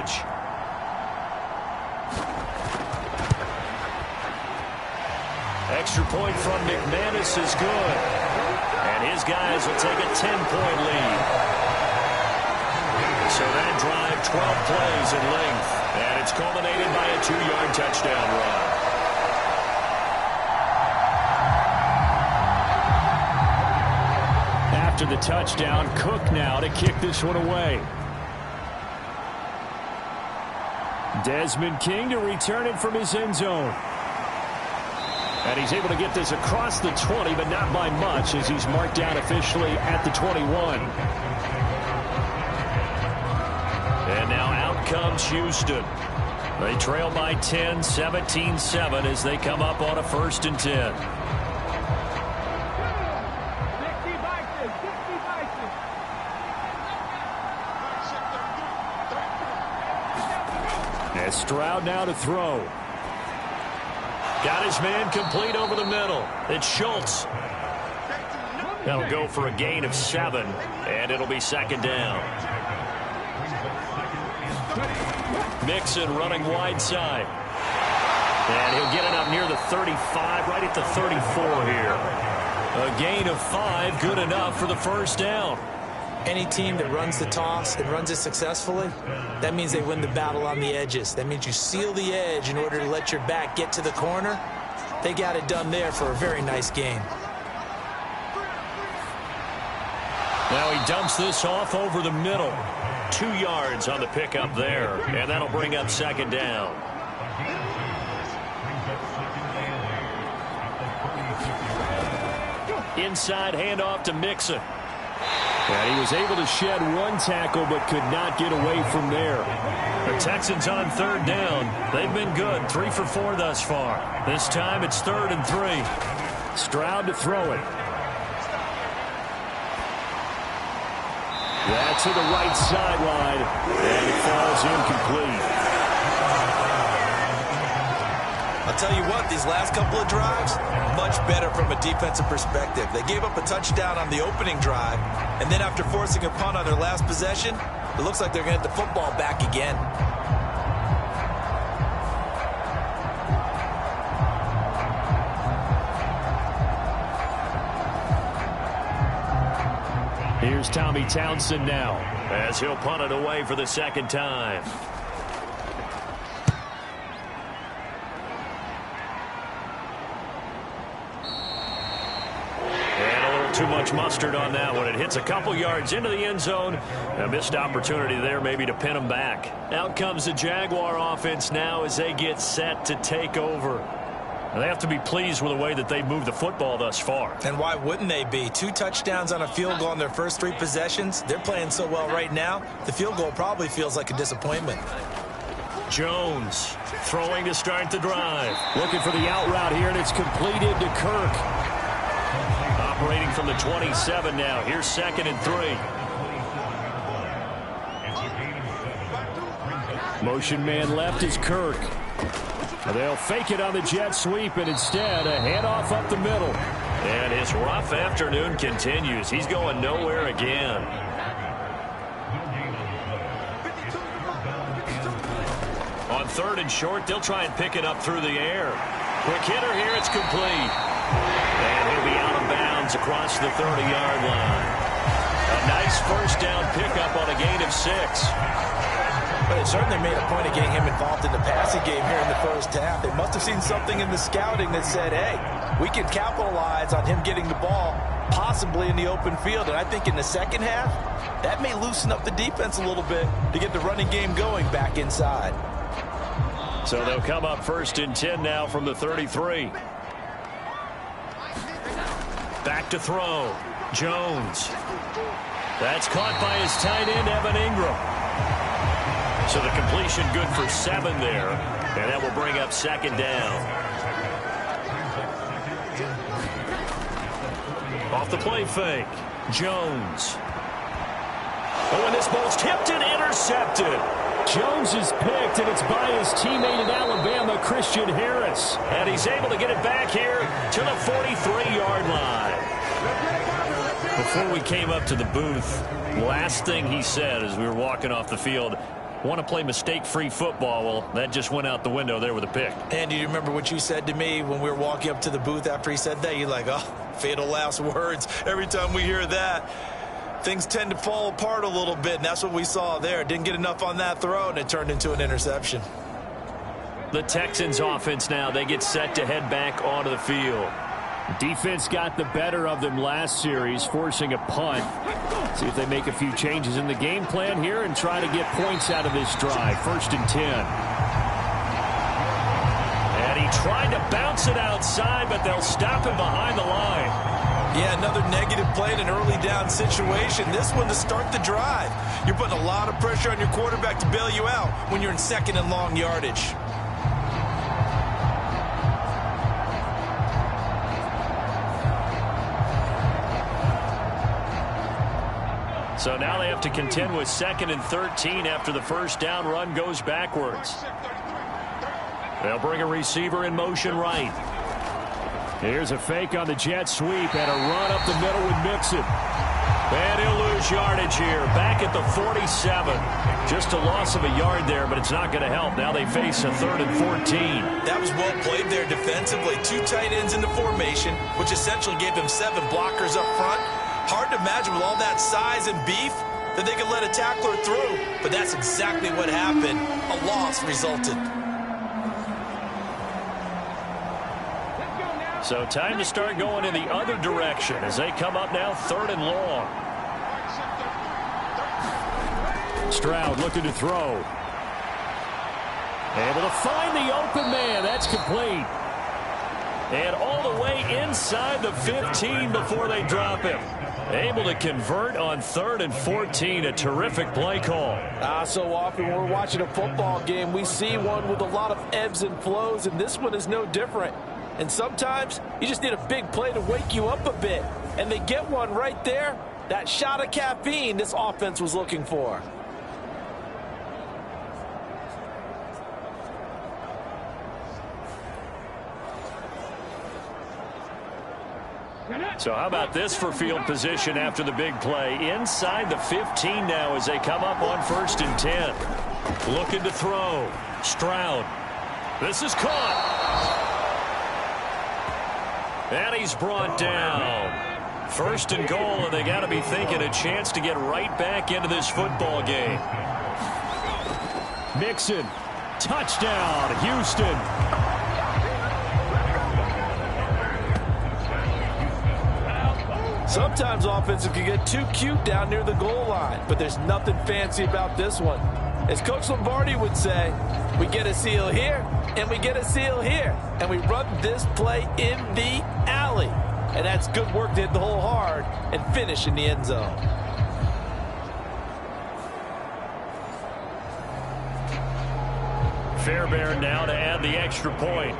advantage. Extra point from McManus is good. And his guys will take a 10-point lead. So that drive, 12 plays in length. And it's culminated by a 2-yard touchdown run. After the touchdown, Cook now to kick this one away. Desmond King to return it from his end zone. And he's able to get this across the 20, but not by much, as he's marked down officially at the 21. And now out comes Houston. They trail by 10, 17-7 as they come up on a 1st and 10. And Stroud now to throw. Got his man complete over the middle. It's Schultz. That'll go for a gain of 7, and it'll be 2nd down. Mixon running wide side. And he'll get it up near the 35, right at the 34 here. A gain of 5, good enough for the 1st down. Any team that runs the toss and runs it successfully, that means they win the battle on the edges. That means you seal the edge in order to let your back get to the corner. They got it done there for a very nice gain. Now he dumps this off over the middle. 2 yards on the pickup there, and that'll bring up 2nd down. Inside handoff to Mixon. And he was able to shed 1 tackle, but could not get away from there. The Texans on 3rd down. They've been good, 3 for 4 thus far. This time it's 3rd and 3. Stroud to throw it. That's to the right sideline, and it falls incomplete. I'll tell you what, these last couple of drives, much better from a defensive perspective. They gave up a touchdown on the opening drive, and then after forcing a punt on their last possession, it looks like they're going to get the football back again. Here's Tommy Townsend now, as he'll punt it away for the 2nd time. Too much mustard on that one. It hits a couple yards into the end zone. A missed opportunity there maybe to pin them back. Out comes the Jaguar offense now as they get set to take over. And they have to be pleased with the way that they moved the football thus far. And why wouldn't they be? 2 touchdowns on a field goal in their first 3 possessions. They're playing so well right now, the field goal probably feels like a disappointment. Jones throwing to start the drive. Looking for the out route here, and it's completed to Kirk. Operating from the 27 now. Here's 2nd and 3. Motion man left is Kirk. They'll fake it on the jet sweep, and instead a handoff up the middle. And his rough afternoon continues. He's going nowhere again. On 3rd and short, they'll try and pick it up through the air. Quick hitter here, it's complete. And he'll be out of bounds across the 30-yard line. A nice 1st down pickup on a gain of 6. But it certainly made a point of getting him involved in the passing game here in the 1st half. They must have seen something in the scouting that said, hey, we can capitalize on him getting the ball, possibly in the open field. And I think in the 2nd half, that may loosen up the defense a little bit to get the running game going back inside. So they'll come up 1st and 10 now from the 33. Back to throw. Jones. That's caught by his tight end, Evan Ingram. So the completion good for 7 there. And that will bring up 2nd down. Off the play fake. Jones. Oh, and this ball's tipped and intercepted. Jones is picked, and it's by his teammate in Alabama, Christian Harris. And he's able to get it back here to the 43-yard line. Before we came up to the booth, last thing he said as we were walking off the field, want to play mistake-free football. Well, that just went out the window there with a pick. And do you remember what you said to me when we were walking up to the booth after he said that? You're like, oh, fatal last words. Every time we hear that, things tend to fall apart a little bit, and that's what we saw there. Didn't get enough on that throw, and it turned into an interception. The Texans offense now, they get set to head back onto the field. Defense got the better of them last series, forcing a punt. See if they make a few changes in the game plan here and try to get points out of this drive. 1st and 10. And he tried to bounce it outside, but they'll stop him behind the line. Yeah, another negative play in an early down situation. This one to start the drive. You're putting a lot of pressure on your quarterback to bail you out when you're in 2nd and long yardage. So now they have to contend with 2nd and 13 after the first down run goes backwards. They'll bring a receiver in motion right. Here's a fake on the jet sweep and a run up the middle with Mixon. And he'll lose yardage here. Back at the 47. Just a loss of a yard there, but it's not going to help. Now they face a 3rd and 14. That was well played there defensively. 2 tight ends in the formation, which essentially gave them 7 blockers up front. Hard to imagine with all that size and beef that they could let a tackler through. But that's exactly what happened. A loss resulted. So time to start going in the other direction as they come up now 3rd and long. Stroud looking to throw. Able to find the open man. That's complete. And all the way inside the 15 before they drop him. Able to convert on 3rd and 14. A terrific play call. So often when we're watching a football game, we see one with a lot of ebbs and flows, and this one is no different. And sometimes you just need a big play to wake you up a bit. And they get one right there. That shot of caffeine this offense was looking for. So how about this for field position after the big play? Inside the 15 now as they come up on 1st and 10. Looking to throw. Stroud. This is caught. And he's brought down. 1st and goal, and they got to be thinking a chance to get right back into this football game. Mixon. Touchdown, Houston. Sometimes offenses can get too cute down near the goal line, but there's nothing fancy about this one. As Coach Lombardi would say, we get a seal here, and we get a seal here, and we run this play in the alley. And that's good work to hit the hole hard and finish in the end zone. Fairbairn now to add the extra point.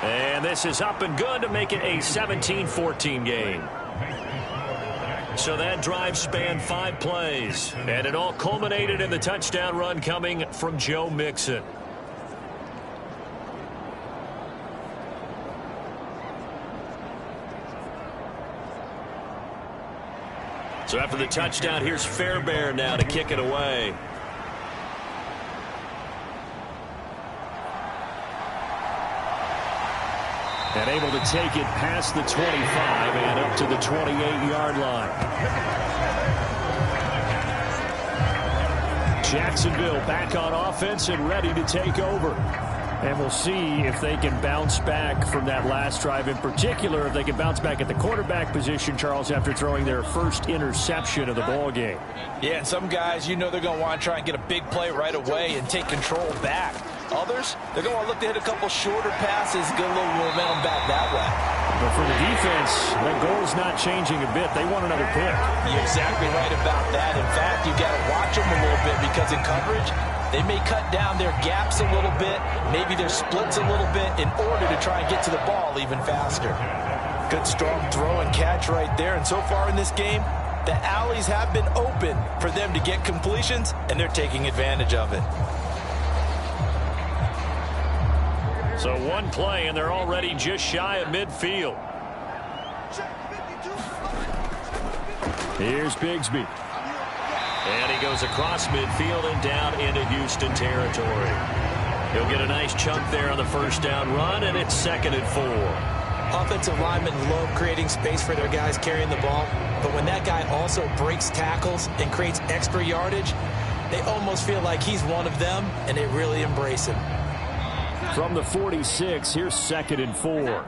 And this is up and good to make it a 17-14 game. So that drive spanned 5 plays. And it all culminated in the touchdown run coming from Joe Mixon. So after the touchdown, here's Fairbairn now to kick it away. And able to take it past the 25 and up to the 28-yard line. Jacksonville back on offense and ready to take over. And we'll see if they can bounce back from that last drive. In particular, if they can bounce back at the quarterback position, Charles, after throwing their first interception of the ball game. Yeah, and some guys, you know they're going to want to try and get a big play right away and take control back. Others, they're going to look to hit a couple shorter passes, get a little momentum back that way. But for the defense, that goal is not changing a bit. They want another pick. You're exactly right about that. In fact, you've got to watch them a little bit because in coverage, they may cut down their gaps a little bit, maybe their splits a little bit in order to try and get to the ball even faster. Good strong throw and catch right there. And so far in this game, the alleys have been open for them to get completions, and they're taking advantage of it. So one play, and they're already just shy of midfield. Here's Bigsby. And he goes across midfield and down into Houston territory. He'll get a nice chunk there on the first down run, and it's 2nd and 4. Offensive linemen love creating space for their guys carrying the ball, but when that guy also breaks tackles and creates extra yardage, they almost feel like he's one of them, and they really embrace him. From the 46, here's 2nd and 4.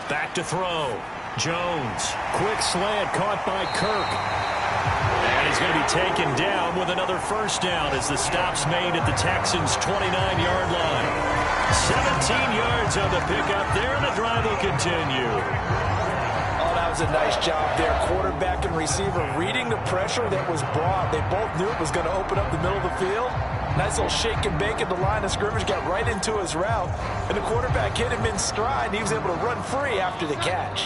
Back to throw. Jones. Quick slant caught by Kirk. And he's going to be taken down with another first down as the stop's made at the Texans' 29-yard line. 17 yards on the pickup there, and the drive will continue. Oh, that was a nice job there. Quarterback and receiver reading the pressure that was brought. They both knew it was going to open up the middle of the field. Nice little shake and bake at the line of scrimmage, got right into his route, and the quarterback hit him in stride, and he was able to run free after the catch.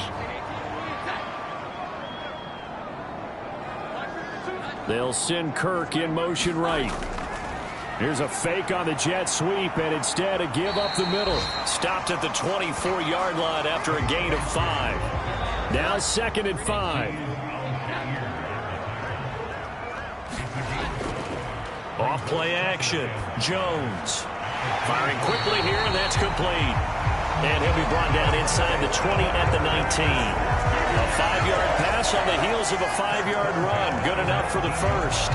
They'll send Kirk in motion right. Here's a fake on the jet sweep, and instead a give up the middle. Stopped at the 24-yard line after a gain of 5. Now 2nd and 5. Off play action. Jones. Firing quickly here, and that's complete. And he'll be brought down inside the 20 at the 19. A 5-yard pass on the heels of a 5-yard run. Good enough for the first.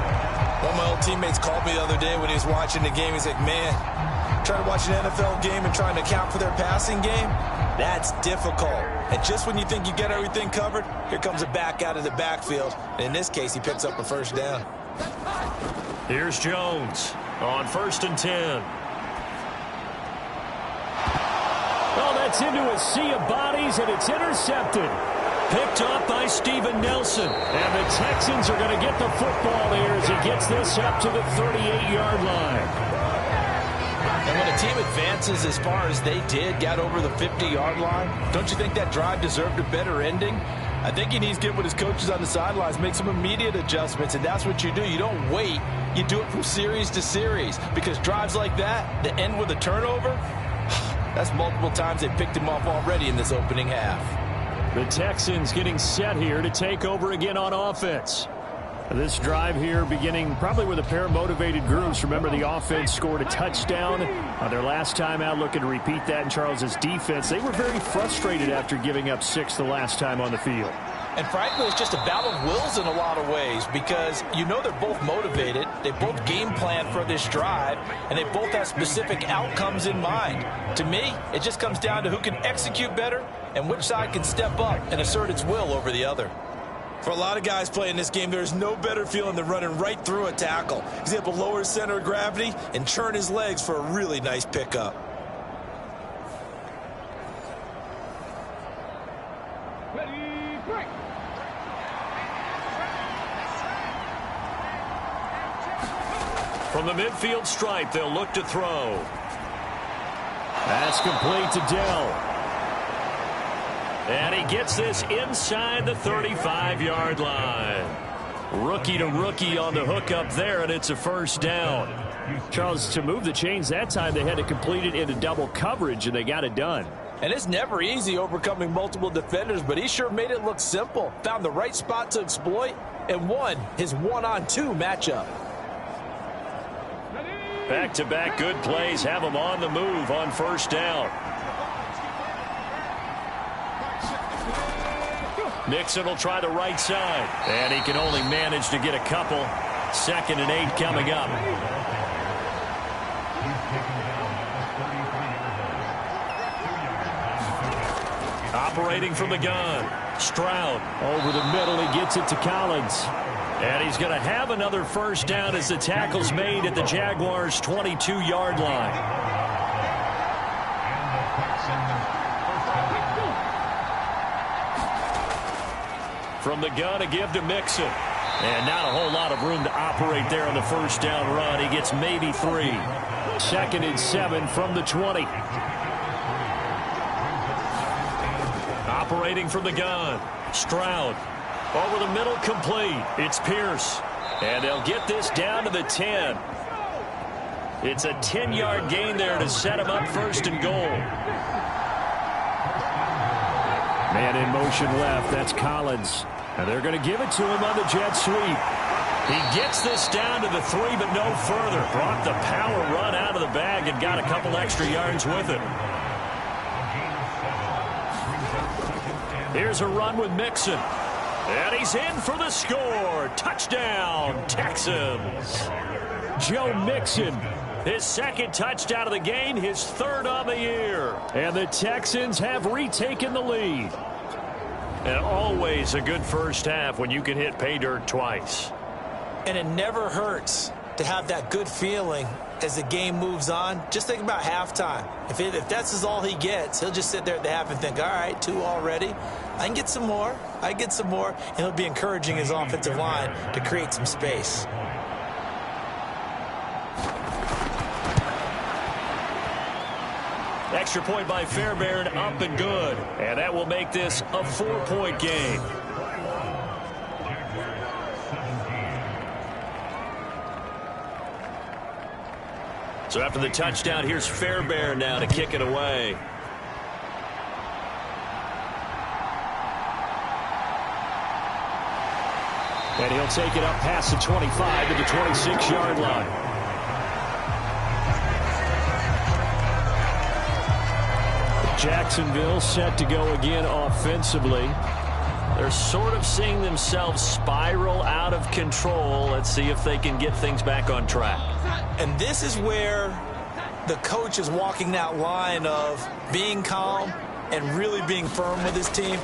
One of my old teammates called me the other day when he was watching the game. He's like, man, trying to watch an NFL game and trying to account for their passing game, that's difficult. And just when you think you get everything covered, here comes a back out of the backfield. And in this case, he picks up a first down. Here's Jones on 1st and 10. Oh, that's into a sea of bodies, and it's intercepted. Picked off by Steven Nelson. And the Texans are going to get the football here as he gets this up to the 38-yard line. And when a team advances as far as they did, got over the 50-yard line, don't you think that drive deserved a better ending? I think he needs to get with his coaches on the sidelines, make some immediate adjustments, and that's what you do. You don't wait. You do it from series to series, because drives like that end with a turnover, that's multiple times they picked him off already in this opening half. The Texans getting set here to take over again on offense. This drive here beginning probably with a pair of motivated groups. Remember, the offense scored a touchdown on their last time out, looking to repeat that in Charles's defense. They were very frustrated after giving up 6 the last time on the field. And frankly, it's just a battle of wills in a lot of ways, because you know they're both motivated, they both game plan for this drive, and they both have specific outcomes in mind. To me, it just comes down to who can execute better and which side can step up and assert its will over the other. For a lot of guys playing this game, there's no better feeling than running right through a tackle. He's able to lower his center of gravity and churn his legs for a really nice pickup. Ready, break. From the midfield stripe, they'll look to throw. That's complete to Dell. And he gets this inside the 35-yard line. Rookie to rookie on the hook up there, and it's a first down. Charles, to move the chains that time, they had to complete it into double coverage, and they got it done. And it's never easy overcoming multiple defenders, but he sure made it look simple. Found the right spot to exploit and won his one-on-two matchup. Back-to-back good plays have him on the move on first down. Nixon will try the right side, and he can only manage to get a couple. 2nd and 8 coming up. Operating from the gun. Stroud over the middle. He gets it to Collins. And he's going to have another first down as the tackle's made at the Jaguars' 22-yard line. From the gun, a give to Mixon. And not a whole lot of room to operate there on the first down run. He gets maybe 3. 2nd and 7 from the 20. Operating from the gun. Stroud. Over the middle, complete. It's Pierce. And they'll get this down to the 10. It's a 10-yard gain there to set him up 1st and goal. Man in motion left. That's Collins. And they're going to give it to him on the jet sweep. He gets this down to the 3, but no further. Brought the power run out of the bag and got a couple extra yards with it. Here's a run with Mixon. And he's in for the score. Touchdown, Texans. Joe Mixon, his second touchdown of the game, his third on the year. And the Texans have retaken the lead. And always a good first half when you can hit pay dirt twice. And it never hurts to have that good feeling as the game moves on. Just think about halftime. If that's all he gets, he'll just sit there at the half and think, all right, 2 already. I can get some more. I get some more. And he'll be encouraging his offensive line to create some space. Extra point by Fairbairn, up and good. And that will make this a 4-point game. So after the touchdown, here's Fairbairn now to kick it away. And he'll take it up past the 25 to the 26-yard line. Jacksonville set to go again offensively. They're sort of seeing themselves spiral out of control. Let's see if they can get things back on track. And this is where the coach is walking that line of being calm and really being firm with his team.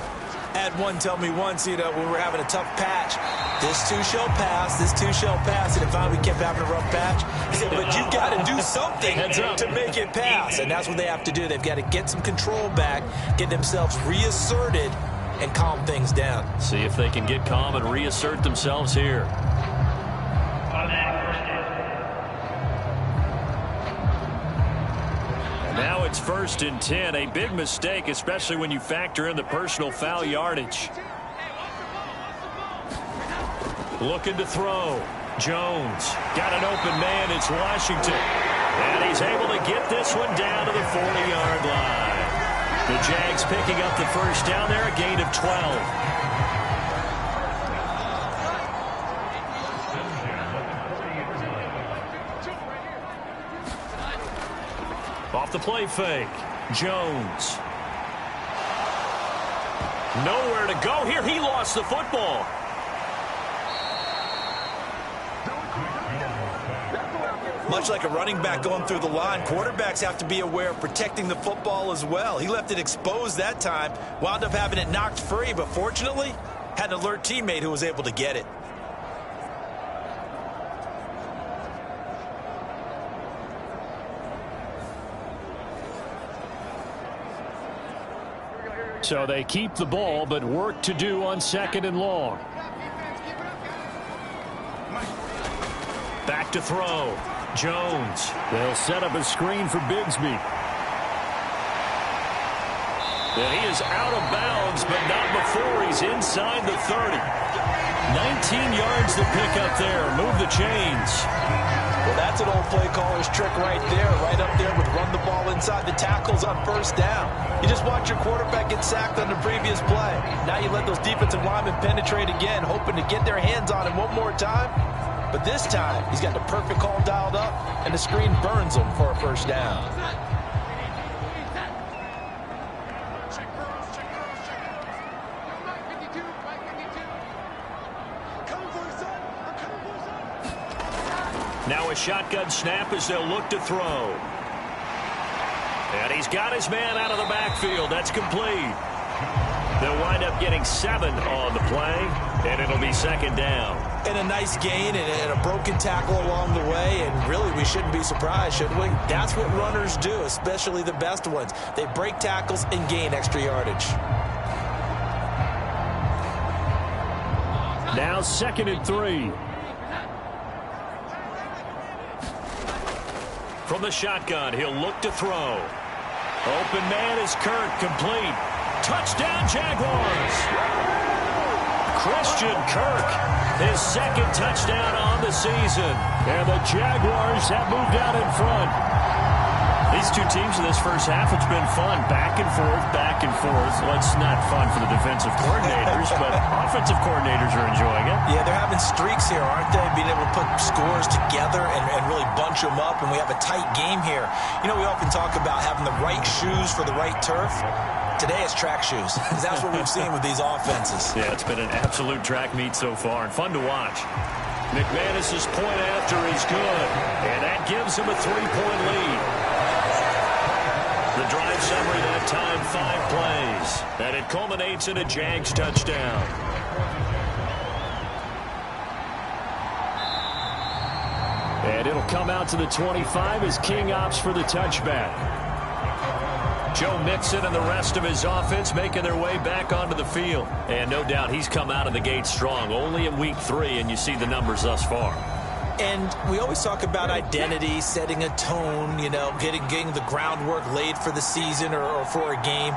I had one tell me once, when we're having a tough patch, this too shall pass, this too shall pass. And finally we kept having a rough patch. He said, but you've got to do something to make it pass. And that's what they have to do. They've got to get some control back, get themselves reasserted, and calm things down. See if they can get calm and reassert themselves here. Now it's 1st and 10. A big mistake, especially when you factor in the personal foul yardage. Looking to throw. Jones got an open man. It's Washington. And he's able to get this one down to the 40-yard line. The Jags picking up the first down there, a gain of 12. Off the play fake. Jones. Nowhere to go here. He lost the football. Much like a running back going through the line, quarterbacks have to be aware of protecting the football as well. He left it exposed that time, wound up having it knocked free, but fortunately, had an alert teammate who was able to get it. So they keep the ball, but work to do on 2nd and long. Back to throw. Jones. They'll set up a screen for Bigsby. And he is out of bounds, but not before he's inside the 30. 19 yards to pick up there. Move the chains. Well, that's an old play caller's trick right there. Right up there with run the ball inside the tackles on 1st down. You just watch your quarterback get sacked on the previous play. Now you let those defensive linemen penetrate again, hoping to get their hands on him one more time. But this time, he's got the perfect call dialed up, and the screen burns him for a 1st down. Now a shotgun snap as they'll look to throw. And he's got his man out of the backfield. That's complete. They'll wind up getting 7 on the play, and it'll be 2nd down. And a nice gain and a broken tackle along the way, and really we shouldn't be surprised, should we? That's what runners do, especially the best ones. They break tackles and gain extra yardage. Now 2nd and 3. From the shotgun, he'll look to throw. Open man is Kirk, complete. Touchdown, Jaguars! Christian Kirk, his 2nd touchdown on the season. And the Jaguars have moved out in front. These two teams in this first half, it's been fun. Back and forth, back and forth. Well, it's not fun for the defensive coordinators, but offensive coordinators are enjoying it. Yeah, they're having streaks here, aren't they? Being able to put scores together and really bunch them up, and we have a tight game here. You know, we often talk about having the right shoes for the right turf. Today it's track shoes, because that's what we've seen with these offenses. Yeah, it's been an absolute track meet so far, and fun to watch. McManus's point after is good, and that gives him a 3-point lead. The drive summary that time, 5 plays. And it culminates in a Jags touchdown. And it'll come out to the 25 as King opts for the touchback. Joe Mixon and the rest of his offense making their way back onto the field. And no doubt he's come out of the gate strong. Only in week 3, and you see the numbers thus far. And we always talk about identity, setting a tone, you know, getting the groundwork laid for the season or for a game.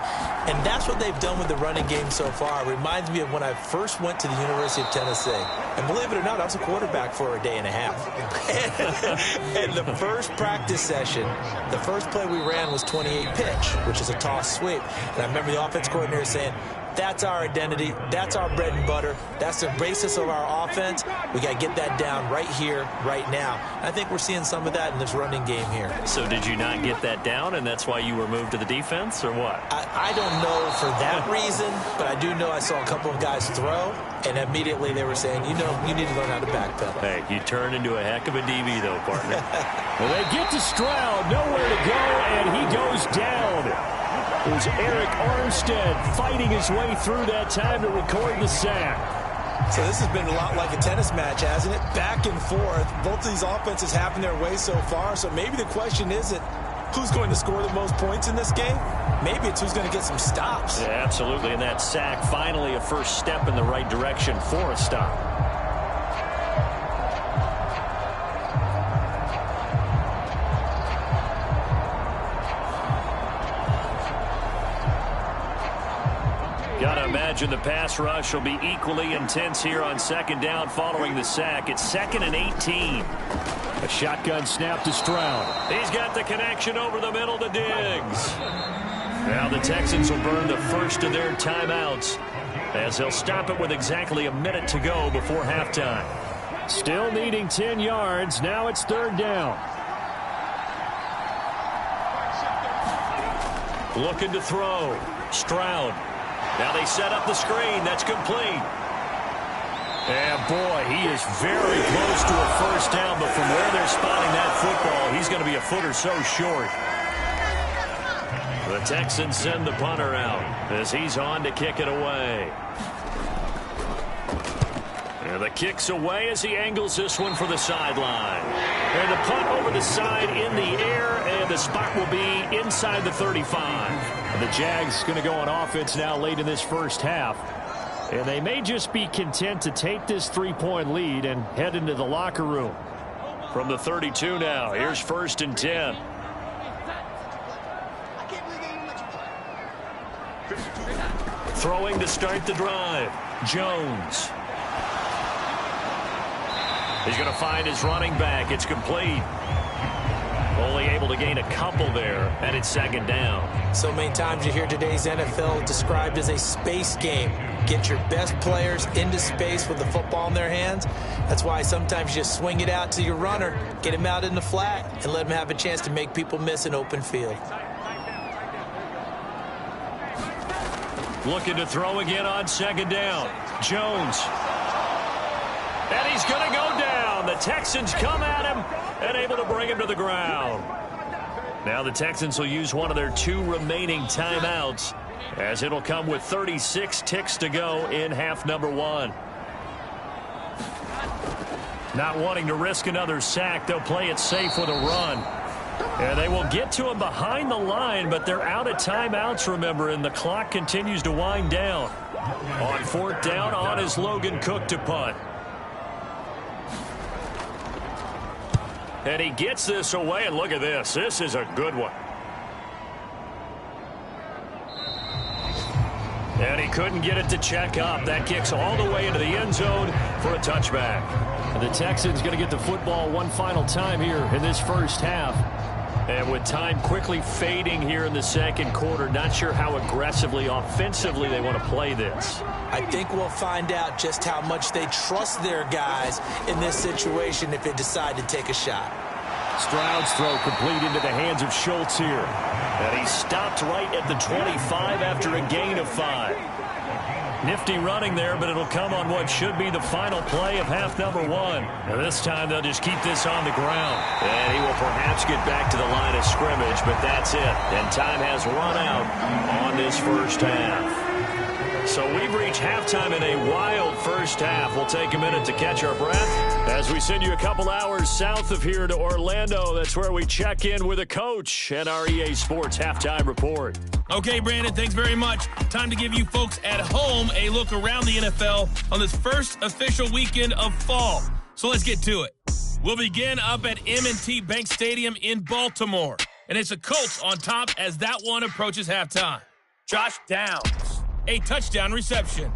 And that's what they've done with the running game so far. It reminds me of when I first went to the University of Tennessee. And believe it or not, I was a quarterback for a day and a half. And the first practice session, the first play we ran was 28 pitch, which is a toss sweep. And I remember the offense coordinator saying, that's our identity. That's our bread and butter. That's the basis of our offense. We got to get that down right here, right now. I think we're seeing some of that in this running game here. So did you not get that down, and that's why you were moved to the defense, or what? I don't know for that reason, but I do know I saw a couple of guys throw, and immediately they were saying, you know, you need to learn how to backpedal. Hey, you turn into a heck of a DB, though, partner. Well, they get to Stroud, nowhere to go, and he goes down. It was Eric Armstead fighting his way through that time to record the sack. So this has been a lot like a tennis match, hasn't it? Back and forth. Both of these offenses having their way so far. So maybe the question isn't who's going to score the most points in this game. Maybe it's who's going to get some stops. Yeah, absolutely. And that sack, finally a first step in the right direction for a stop. Gotta imagine the pass rush will be equally intense here on second down following the sack. It's 2nd and 18. A shotgun snap to Stroud. He's got the connection over the middle to Diggs. Now the Texans will burn the first of their timeouts as they'll stop it with exactly a minute to go before halftime. Still needing 10 yards. Now it's 3rd down. Looking to throw. Stroud. Now they set up the screen. That's complete. And, boy, he is very close to a first down, but from where they're spotting that football, he's going to be a foot or so short. The Texans send the punter out as he's on to kick it away. And the kick's away as he angles this one for the sideline. And the punt over the side in the air, and the spot will be inside the 35. The Jags going to go on offense now late in this first half. And they may just be content to take this 3-point lead and head into the locker room. From the 32 now, here's 1st and 10. Throwing to start the drive. Jones. He's going to find his running back. It's complete. Only able to gain a couple there, and it's 2nd down. So many times you hear today's NFL described as a space game. Get your best players into space with the football in their hands. That's why sometimes you just swing it out to your runner, get him out in the flat, and let him have a chance to make people miss an open field. Looking to throw again on 2nd down. Jones. And he's going to go down. The Texans come at him and able to bring him to the ground. Now the Texans will use one of their 2 remaining timeouts, as it'll come with 36 ticks to go in half number 1. Not wanting to risk another sack, they'll play it safe with a run. And they will get to him behind the line, but they're out of timeouts, remember, and the clock continues to wind down. On 4th down, on is Logan Cook to punt. And he gets this away, and look at this. This is a good one. And he couldn't get it to check up. That kicks all the way into the end zone for a touchback. And the Texans going to get the football one final time here in this first half. And with time quickly fading here in the second quarter, not sure how aggressively, offensively they want to play this. I think we'll find out just how much they trust their guys in this situation if they decide to take a shot. Stroud's throw complete into the hands of Schultz here. And he stopped right at the 25 after a gain of 5. Nifty running there, but it'll come on what should be the final play of half number 1. And this time they'll just keep this on the ground. And he will perhaps get back to the line of scrimmage, but that's it. And time has run out on this first half. So we've reached halftime in a wild first half. We'll take a minute to catch our breath as we send you a couple hours south of here to Orlando. That's where we check in with a coach and our EA Sports halftime report. Okay, Brandon, thanks very much. Time to give you folks at home a look around the NFL on this first official weekend of fall. So let's get to it. We'll begin up at M&T Bank Stadium in Baltimore. And it's the Colts on top as that one approaches halftime. Josh Downs, a touchdown reception.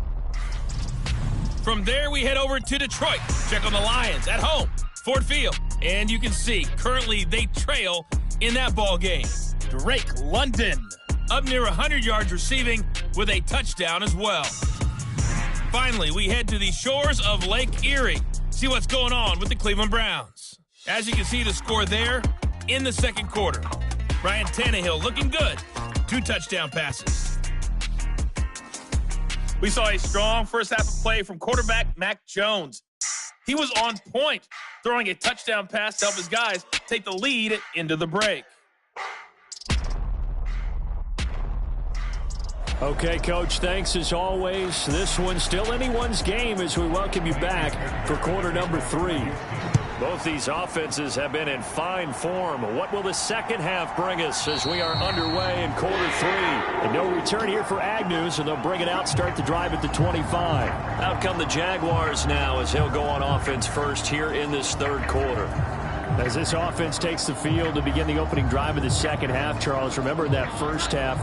From there, we head over to Detroit. Check on the Lions at home, Ford Field. And you can see, currently they trail in that ball game. Drake London, up near 100 yards receiving with a touchdown as well. Finally, we head to the shores of Lake Erie. See what's going on with the Cleveland Browns. As you can see, the score there in the second quarter. Ryan Tannehill looking good. 2 touchdown passes. We saw a strong first half of play from quarterback Mac Jones. He was on point, throwing a touchdown pass to help his guys take the lead into the break. Okay, Coach, thanks as always. This one's still anyone's game as we welcome you back for quarter number 3. Both these offenses have been in fine form. What will the second half bring us as we are underway in quarter 3? And no return here for Agnew, so they'll bring it out, start the drive at the 25. Out come the Jaguars now as he'll go on offense first here in this third quarter. As this offense takes the field to begin the opening drive of the second half, Charles, remember that first half,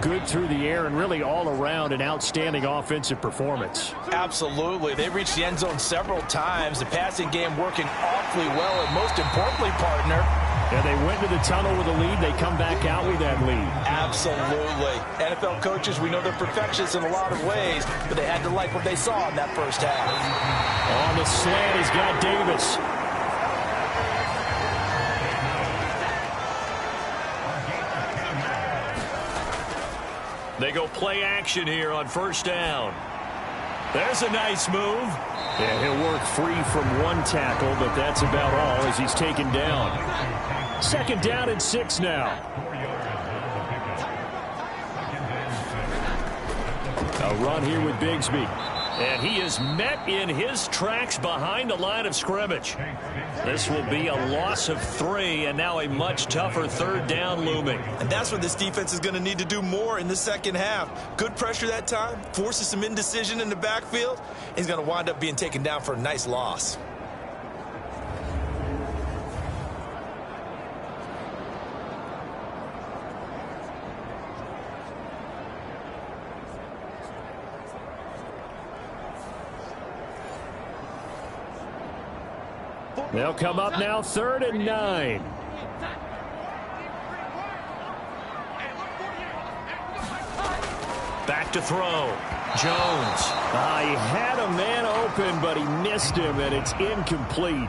good through the air and really all around an outstanding offensive performance. Absolutely. They reached the end zone several times. The passing game working awfully well, and most importantly, partner, and they went to the tunnel with a lead. They come back out with that lead. Absolutely. NFL coaches, we know they're perfectionists in a lot of ways, but they had to like what they saw in that first half. On the slant, he's got Davis. They go play action here on first down. There's a nice move. Yeah, he'll work free from one tackle, but that's about all as he's taken down. Second down and 6 now. A run here with Bigsby. And he is met in his tracks behind the line of scrimmage. This will be a loss of 3, and now a much tougher third down looming. And that's what this defense is going to need to do more in the second half. Good pressure that time, forces some indecision in the backfield. He's going to wind up being taken down for a nice loss. They'll come up now, 3rd and 9. Back to throw. Jones. He had a man open, but he missed him, and it's incomplete.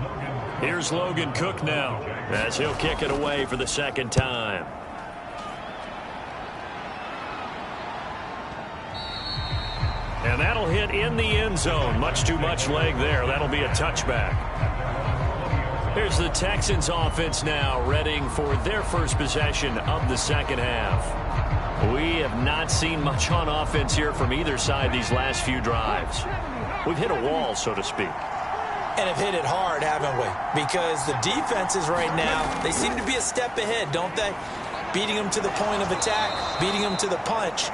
Here's Logan Cook now as he'll kick it away for the second time. And that'll hit in the end zone. Much too much leg there. That'll be a touchback. Here's the Texans offense now, readying for their first possession of the second half. We have not seen much on offense here from either side these last few drives. We've hit a wall, so to speak. And have hit it hard, haven't we? Because the defenses right now, they seem to be a step ahead, don't they? Beating them to the point of attack, beating them to the punch.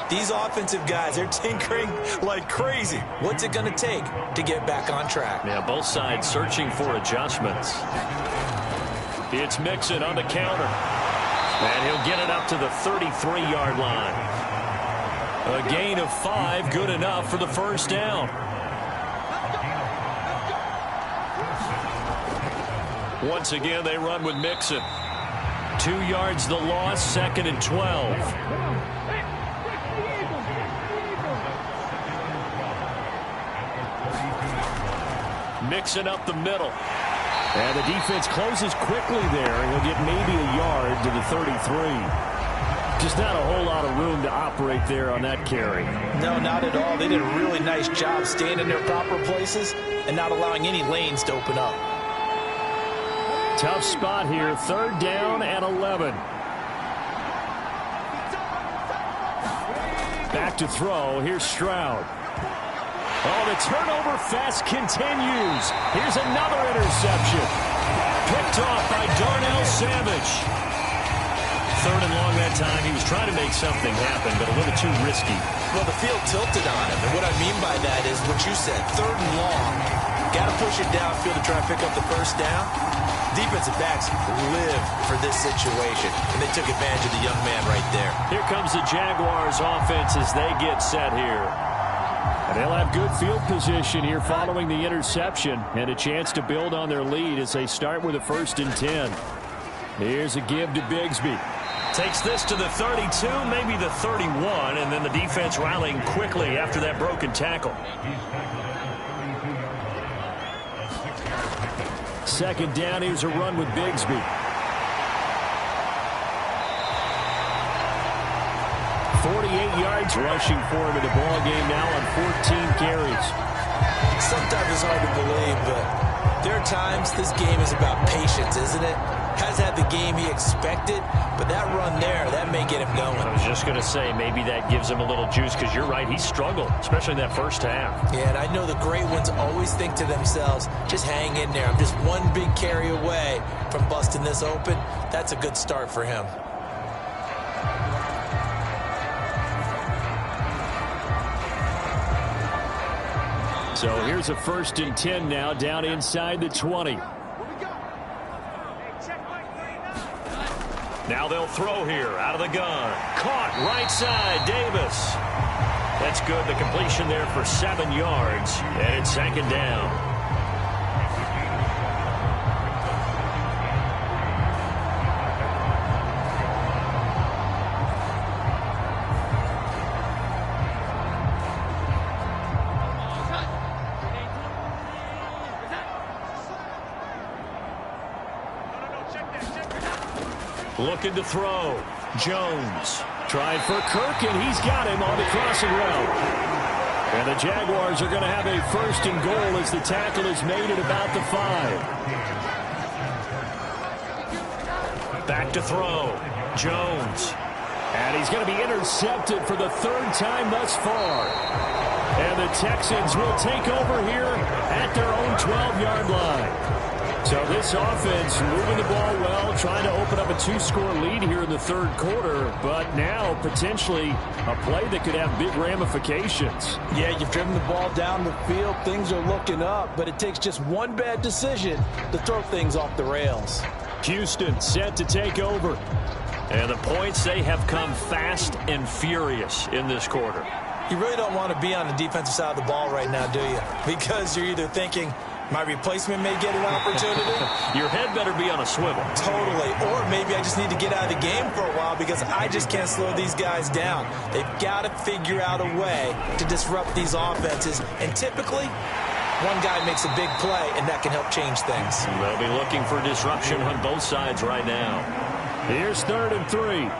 These offensive guys, they're tinkering like crazy. What's it going to take to get back on track? Yeah, both sides searching for adjustments. It's Mixon on the counter. And he'll get it up to the 33-yard line. A gain of 5, good enough for the first down. Once again, they run with Mixon. 2 yards the loss, 2nd and 12. Mixing up the middle. And the defense closes quickly there, and he'll get maybe a yard to the 33. Just not a whole lot of room to operate there on that carry. No, not at all. They did a really nice job staying in their proper places and not allowing any lanes to open up. Tough spot here, 3rd down and 11. Back to throw. Here's Stroud. Oh, the turnover fest continues. Here's another interception. Picked off by Darnell Savage. 3rd and long that time. He was trying to make something happen, but a little too risky. Well, the field tilted on him, and what I mean by that is what you said, 3rd and long. Got to push it downfield to try and pick up the 1st down. Defensive backs live for this situation, and they took advantage of the young man right there. Here comes the Jaguars offense as they get set here. And they'll have good field position here following the interception and a chance to build on their lead as they start with a 1st and 10. Here's a give to Bigsby. Takes this to the 32, maybe the 31, and then the defense rallying quickly after that broken tackle. 2nd down, here's a run with Bigsby. 48 yards rushing for him in the ball game now on 14 carries. Sometimes it's hard to believe, but there are times this game is about patience, isn't it? Has had the game he expected, but that run there, that may get him going. I was just going to say, maybe that gives him a little juice, because you're right, he struggled, especially in that 1st half. Yeah, and I know the great ones always think to themselves, just hang in there. I'm just one big carry away from busting this open. That's a good start for him. So here's a 1st and 10 now, down inside the 20. Now they'll throw here out of the gun. Caught right side, Davis. That's good. The completion there for 7 yards, and it's 2nd down. Looking to throw. Jones trying for Kirk, and he's got him on the crossing route. And the Jaguars are going to have a 1st and goal as the tackle is made at about the 5. Back to throw. Jones. And he's going to be intercepted for the 3rd time thus far. And the Texans will take over here at their own 12-yard line. So this offense moving the ball well, trying to open up a 2-score lead here in the 3rd quarter, but now potentially a play that could have big ramifications. Yeah, you've driven the ball down the field. Things are looking up, but it takes just one bad decision to throw things off the rails. Houston set to take over. And the points, they have come fast and furious in this quarter. You really don't want to be on the defensive side of the ball right now, do you? Because you're either thinking, my replacement may get an opportunity. Your head better be on a swivel. Totally. Or maybe I just need to get out of the game for a while because I just can't slow these guys down. They've got to figure out a way to disrupt these offenses. And typically, one guy makes a big play, and that can help change things. They'll be looking for disruption on both sides right now. Here's 3rd and 3.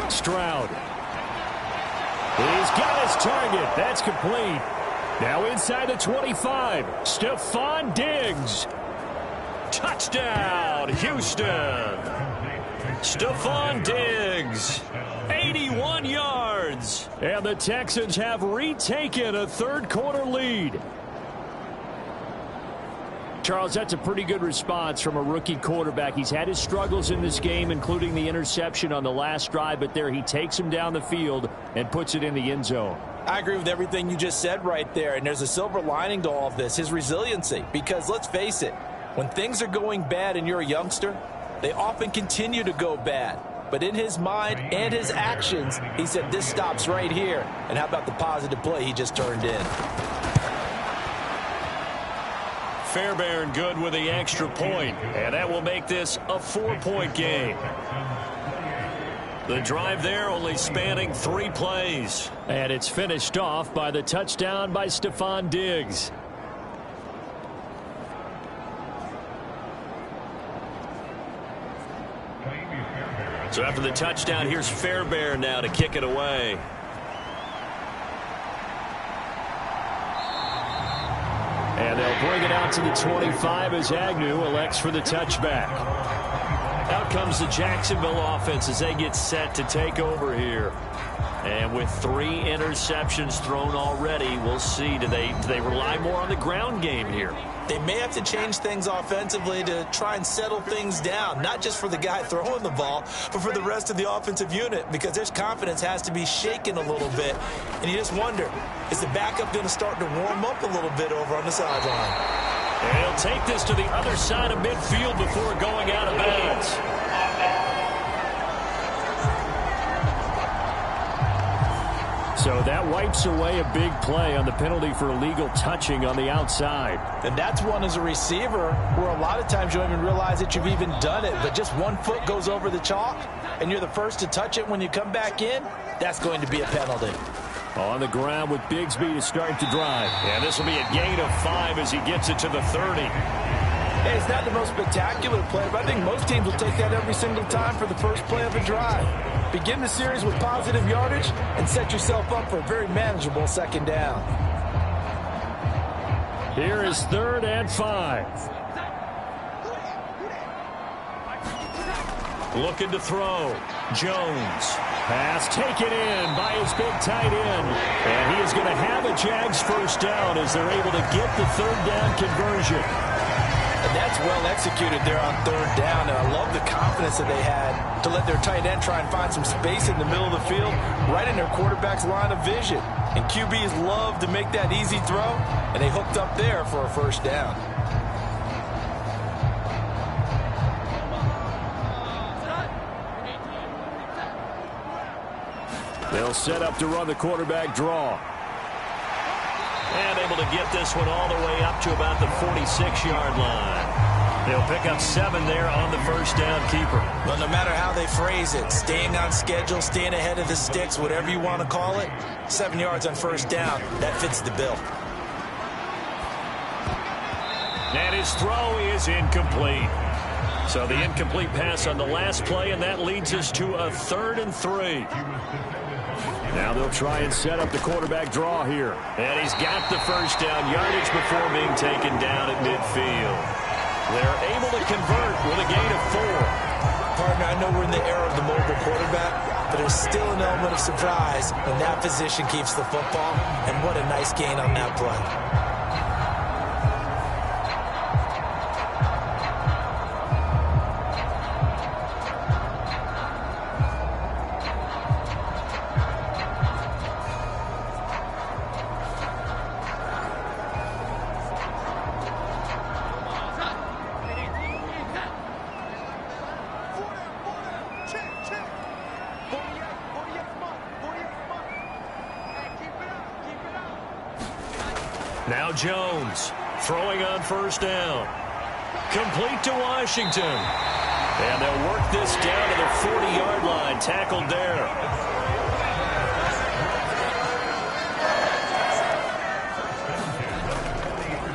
Stroud. He's got his target. That's complete. Now inside the 25. Stephon Diggs. Touchdown, Houston. Stephon Diggs. 81 yards. And the Texans have retaken a 3rd quarter lead. Charles, that's a pretty good response from a rookie quarterback. He's had his struggles in this game, including the interception on the last drive, but there he takes him down the field and puts it in the end zone. I agree with everything you just said right there, and there's a silver lining to all of this, his resiliency. Because let's face it, when things are going bad and you're a youngster, they often continue to go bad. But in his mind and his actions, he said this stops right here. And how about the positive play he just turned in? Fairbairn good with the extra point, and that will make this a 4-point game. The drive there only spanning 3 plays. And it's finished off by the touchdown by Stephon Diggs. So after the touchdown, here's Fairbairn now to kick it away. And they'll bring it out to the 25 as Agnew elects for the touchback. Out comes the Jacksonville offense as they get set to take over here. And with 3 interceptions thrown already, we'll see. Do they rely more on the ground game here? They may have to change things offensively to try and settle things down, not just for the guy throwing the ball, but for the rest of the offensive unit, because their confidence has to be shaken a little bit. And you just wonder, is the backup going to start to warm up a little bit over on the sideline? And he'll take this to the other side of midfield before going out of bounds. So that wipes away a big play on the penalty for illegal touching on the outside. And that's one as a receiver where a lot of times you don't even realize that you've even done it, but just one foot goes over the chalk and you're the first to touch it when you come back in, that's going to be a penalty. On the ground with Bigsby to start the drive. And this will be a gain of 5 as he gets it to the 30. Hey, it's not the most spectacular play, but I think most teams will take that every single time for the first play of a drive. Begin the series with positive yardage and set yourself up for a very manageable second down. Here is 3rd and 5. Looking to throw. Jones. Pass taken in by his big tight end. And he is going to have a Jags first down as they're able to get the 3rd down conversion. And that's well executed there on 3rd down. And I love the confidence that they had to let their tight end try and find some space in the middle of the field, right in their quarterback's line of vision. And QBs love to make that easy throw, and they hooked up there for a first down. They'll set up to run the quarterback draw. And able to get this one all the way up to about the 46-yard line. They'll pick up 7 there on the first down keeper. Well, no matter how they phrase it, staying on schedule, staying ahead of the sticks, whatever you want to call it, 7 yards on first down, that fits the bill. And his throw is incomplete. So the incomplete pass on the last play, and that leads us to a 3rd and 3. Now they'll try and set up the quarterback draw here. And he's got the first down yardage before being taken down at midfield. They're able to convert with a gain of 4. Partner, I know we're in the era of the mobile quarterback, but there's still an element of surprise when that position keeps the football. And what a nice gain on that play. Now Jones throwing on first down. Complete to Washington. And they'll work this down to the 40-yard line. Tackled there.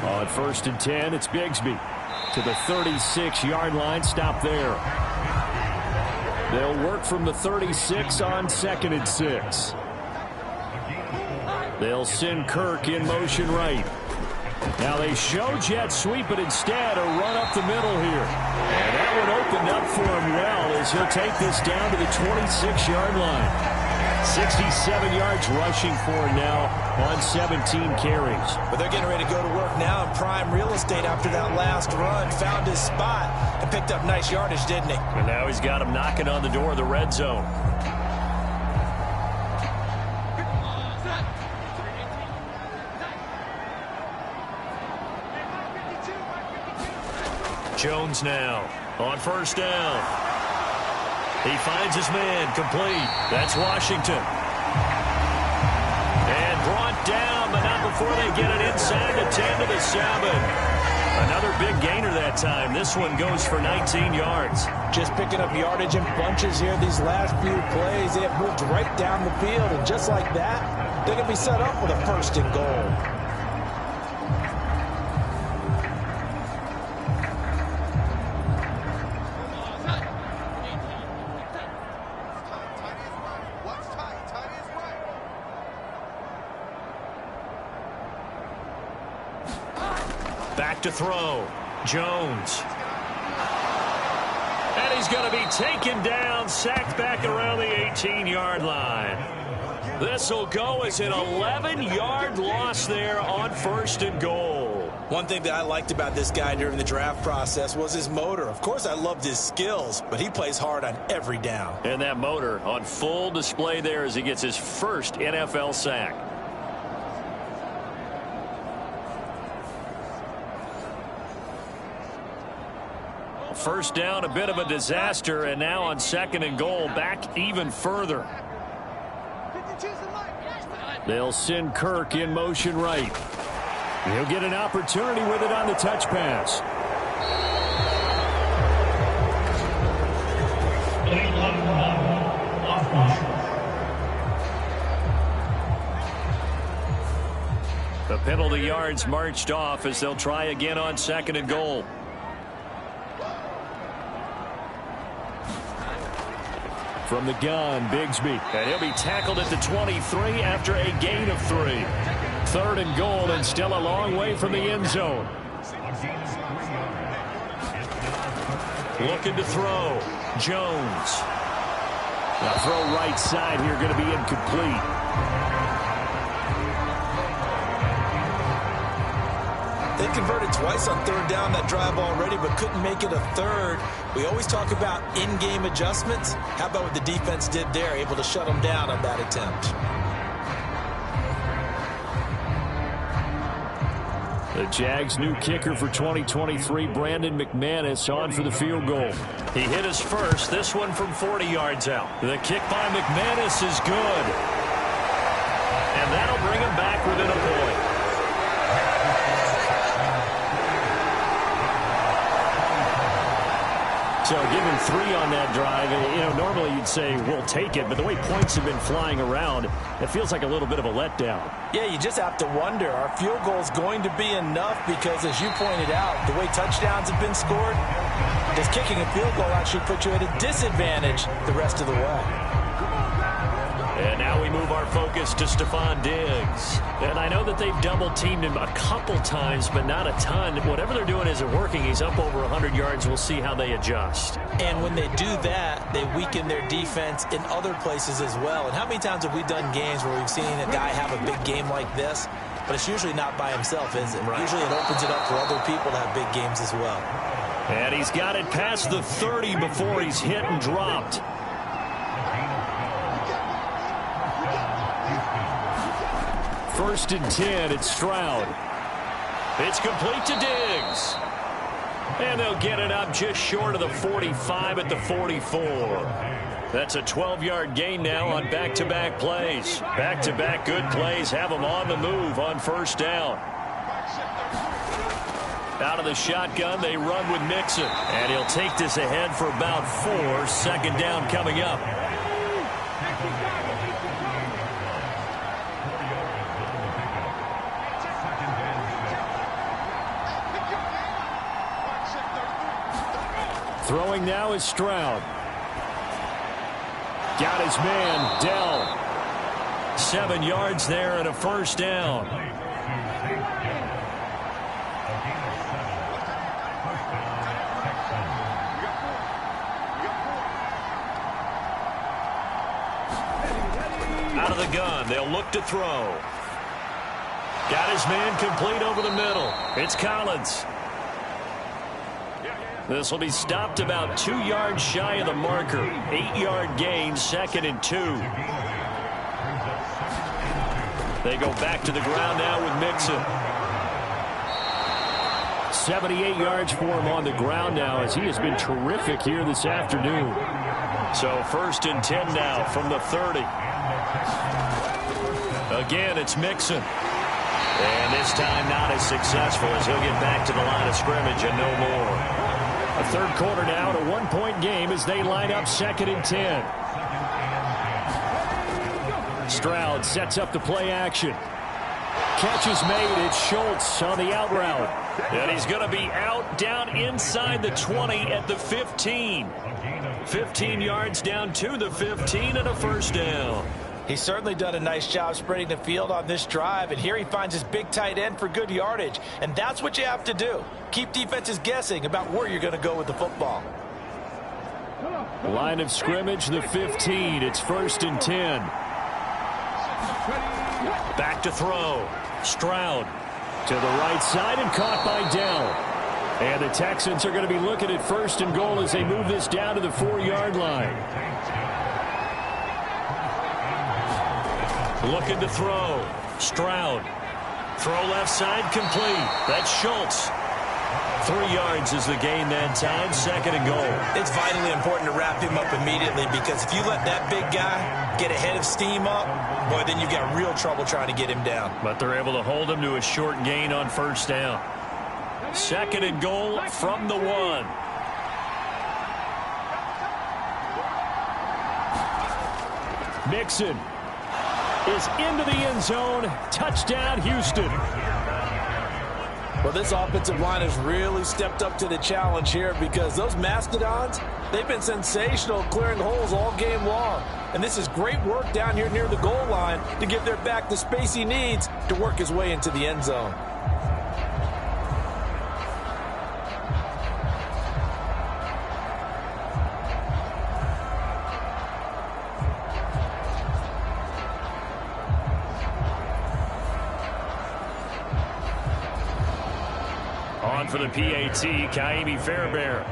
On 1st and 10, it's Bigsby to the 36-yard line. Stop there. They'll work from the 36 on 2nd and 6. They'll send Kirk in motion right. Now they show jet sweep, but instead a run up the middle here. And that one opened up for him well as he'll take this down to the 26-yard line. 67 yards rushing for him now on 17 carries. But they're getting ready to go to work now in prime real estate after that last run. Found his spot and picked up nice yardage, didn't he? And now he's got him knocking on the door of the red zone. Jones now on first down. He finds his man complete. That's Washington. And brought down, but not before they get it inside the 10 to the 7. Another big gainer that time. This one goes for 19 yards. Just picking up yardage in bunches here these last few plays. They have moved right down the field, and just like that, they're going to be set up with a 1st and goal. Back to throw. Jones. And he's going to be taken down, sacked back around the 18-yard line. This will go as an 11-yard loss there on 1st and goal. One thing that I liked about this guy during the draft process was his motor. Of course, I loved his skills, but he plays hard on every down. And that motor on full display there as he gets his first NFL sack. First down, a bit of a disaster, and now on 2nd and goal, back even further. They'll send Kirk in motion right. He'll get an opportunity with it on the touch pass. The penalty yards marched off as they'll try again on 2nd and goal. From the gun, Bigsby. And he'll be tackled at the 23 after a gain of 3. 3rd and goal, and still a long way from the end zone. Looking to throw. Jones. Now throw right side here, going to be incomplete. They converted twice on 3rd down that drive already, but couldn't make it a 3rd. We always talk about in-game adjustments. How about what the defense did there, able to shut them down on that attempt? The Jags' new kicker for 2023, Brandon McManus, on for the field goal. He hit his first, this one from 40 yards out. The kick by McManus is good. And that'll bring him back within a point. So given 3 on that drive, you know, normally you'd say we'll take it, but the way points have been flying around, it feels like a little bit of a letdown. Yeah, you just have to wonder, are field goals going to be enough? Because as you pointed out, the way touchdowns have been scored, does kicking a field goal actually put you at a disadvantage the rest of the way? And now we move our focus to Stephon Diggs. And I know that they've double-teamed him a couple times, but not a ton. Whatever they're doing isn't working. He's up over 100 yards. We'll see how they adjust. And when they do that, they weaken their defense in other places as well. And how many times have we done games where we've seen a guy have a big game like this, but it's usually not by himself, is it? Right. Usually it opens it up for other people to have big games as well. And he's got it past the 30 before he's hit and dropped. First and 10, it's Stroud. It's complete to Diggs. And they'll get it up just short of the 45 at the 44. That's a 12-yard gain now on back-to-back plays. Back-to-back good plays have them on the move on 1st down. Out of the shotgun, they run with Mixon. And he'll take this ahead for about 4. 2nd down coming up. Throwing now is Stroud. Got his man, Dell. 7 yards there and a 1st down. Out of the gun, they'll look to throw. Got his man complete over the middle. It's Collins. This will be stopped about 2 yards shy of the marker. 8-yard gain, 2nd and 2. They go back to the ground now with Mixon. 78 yards for him on the ground now as he has been terrific here this afternoon. So 1st and 10 now from the 30. Again, it's Mixon. And this time not as successful as he'll get back to the line of scrimmage and no more. A third quarter now, a one-point game as they line up 2nd and 10. Stroud sets up the play action. Catch is made. It's Schultz on the out route. And he's going to be out down inside the 20 at the 15. 15 yards down to the 15 and a first down. He's certainly done a nice job spreading the field on this drive, and here he finds his big tight end for good yardage. And that's what you have to do. Keep defenses guessing about where you're going to go with the football. Line of scrimmage, the 15. It's 1st and 10. Back to throw. Stroud to the right side and caught by Dell. And the Texans are going to be looking at 1st and goal as they move this down to the 4-yard line. Looking to throw. Stroud. Throw left side complete. That's Schultz. 3 yards is the gain that time. 2nd and goal. It's vitally important to wrap him up immediately, because if you let that big guy get ahead of steam up, boy, then you've got real trouble trying to get him down. But they're able to hold him to a short gain on 1st down. 2nd and goal from the 1. Mixon is into the end zone. Touchdown, Houston. Well, this offensive line has really stepped up to the challenge here, because those Mastodons, they've been sensational clearing holes all game long. And this is great work down here near the goal line to give their back the space he needs to work his way into the end zone. On for the PAT, Kaimi Fairbairn.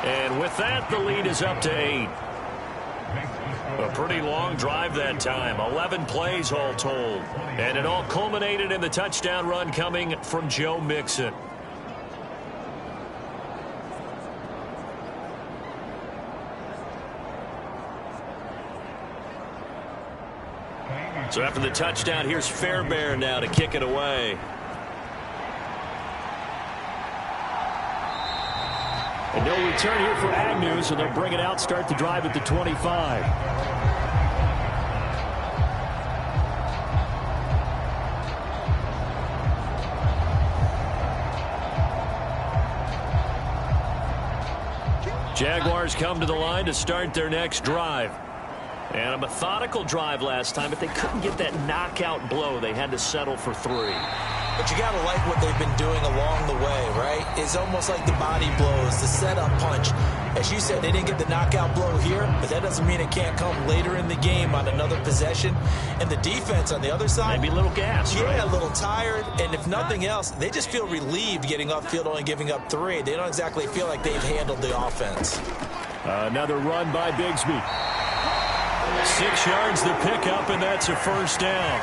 And with that, the lead is up to 8. A pretty long drive that time. 11 plays all told. And it all culminated in the touchdown run coming from Joe Mixon. So after the touchdown, here's Fairbairn now to kick it away. And no return here for Agnew, so they'll bring it out, start the drive at the 25. Jaguars come to the line to start their next drive. And a methodical drive last time, but they couldn't get that knockout blow. They had to settle for 3. But you got to like what they've been doing along the way, right? It's almost like the body blows, the setup punch. As you said, they didn't get the knockout blow here, but that doesn't mean it can't come later in the game on another possession. And the defense on the other side, maybe a little gas, yeah, right? A little tired. And if nothing else, they just feel relieved getting upfield, only giving up 3. They don't exactly feel like they've handled the offense. Another run by Bigsby. 6 yards the pickup, and that's a first down.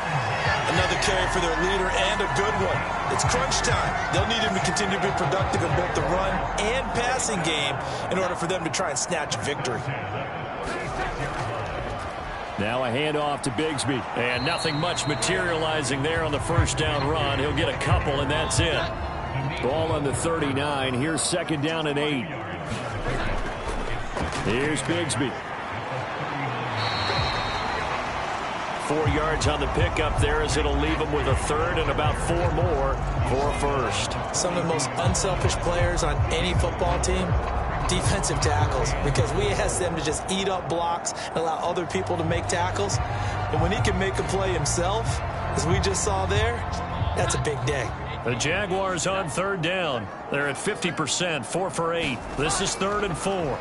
Another carry for their leader, and a good one. It's crunch time. They'll need him to continue to be productive in both the run and passing game in order for them to try and snatch a victory. Now a handoff to Bigsby. And nothing much materializing there on the first down run. He'll get a couple, and that's it. Ball on the 39. Here's 2nd down and 8. Here's Bigsby. 4 yards on the pickup there, as it'll leave him with a 3rd and about 4 more for a first. Some of the most unselfish players on any football team, defensive tackles, because we ask them to just eat up blocks and allow other people to make tackles. And when he can make a play himself, as we just saw there, that's a big day. The Jaguars on 3rd down. They're at 50%, 4 for 8. This is 3rd and 4.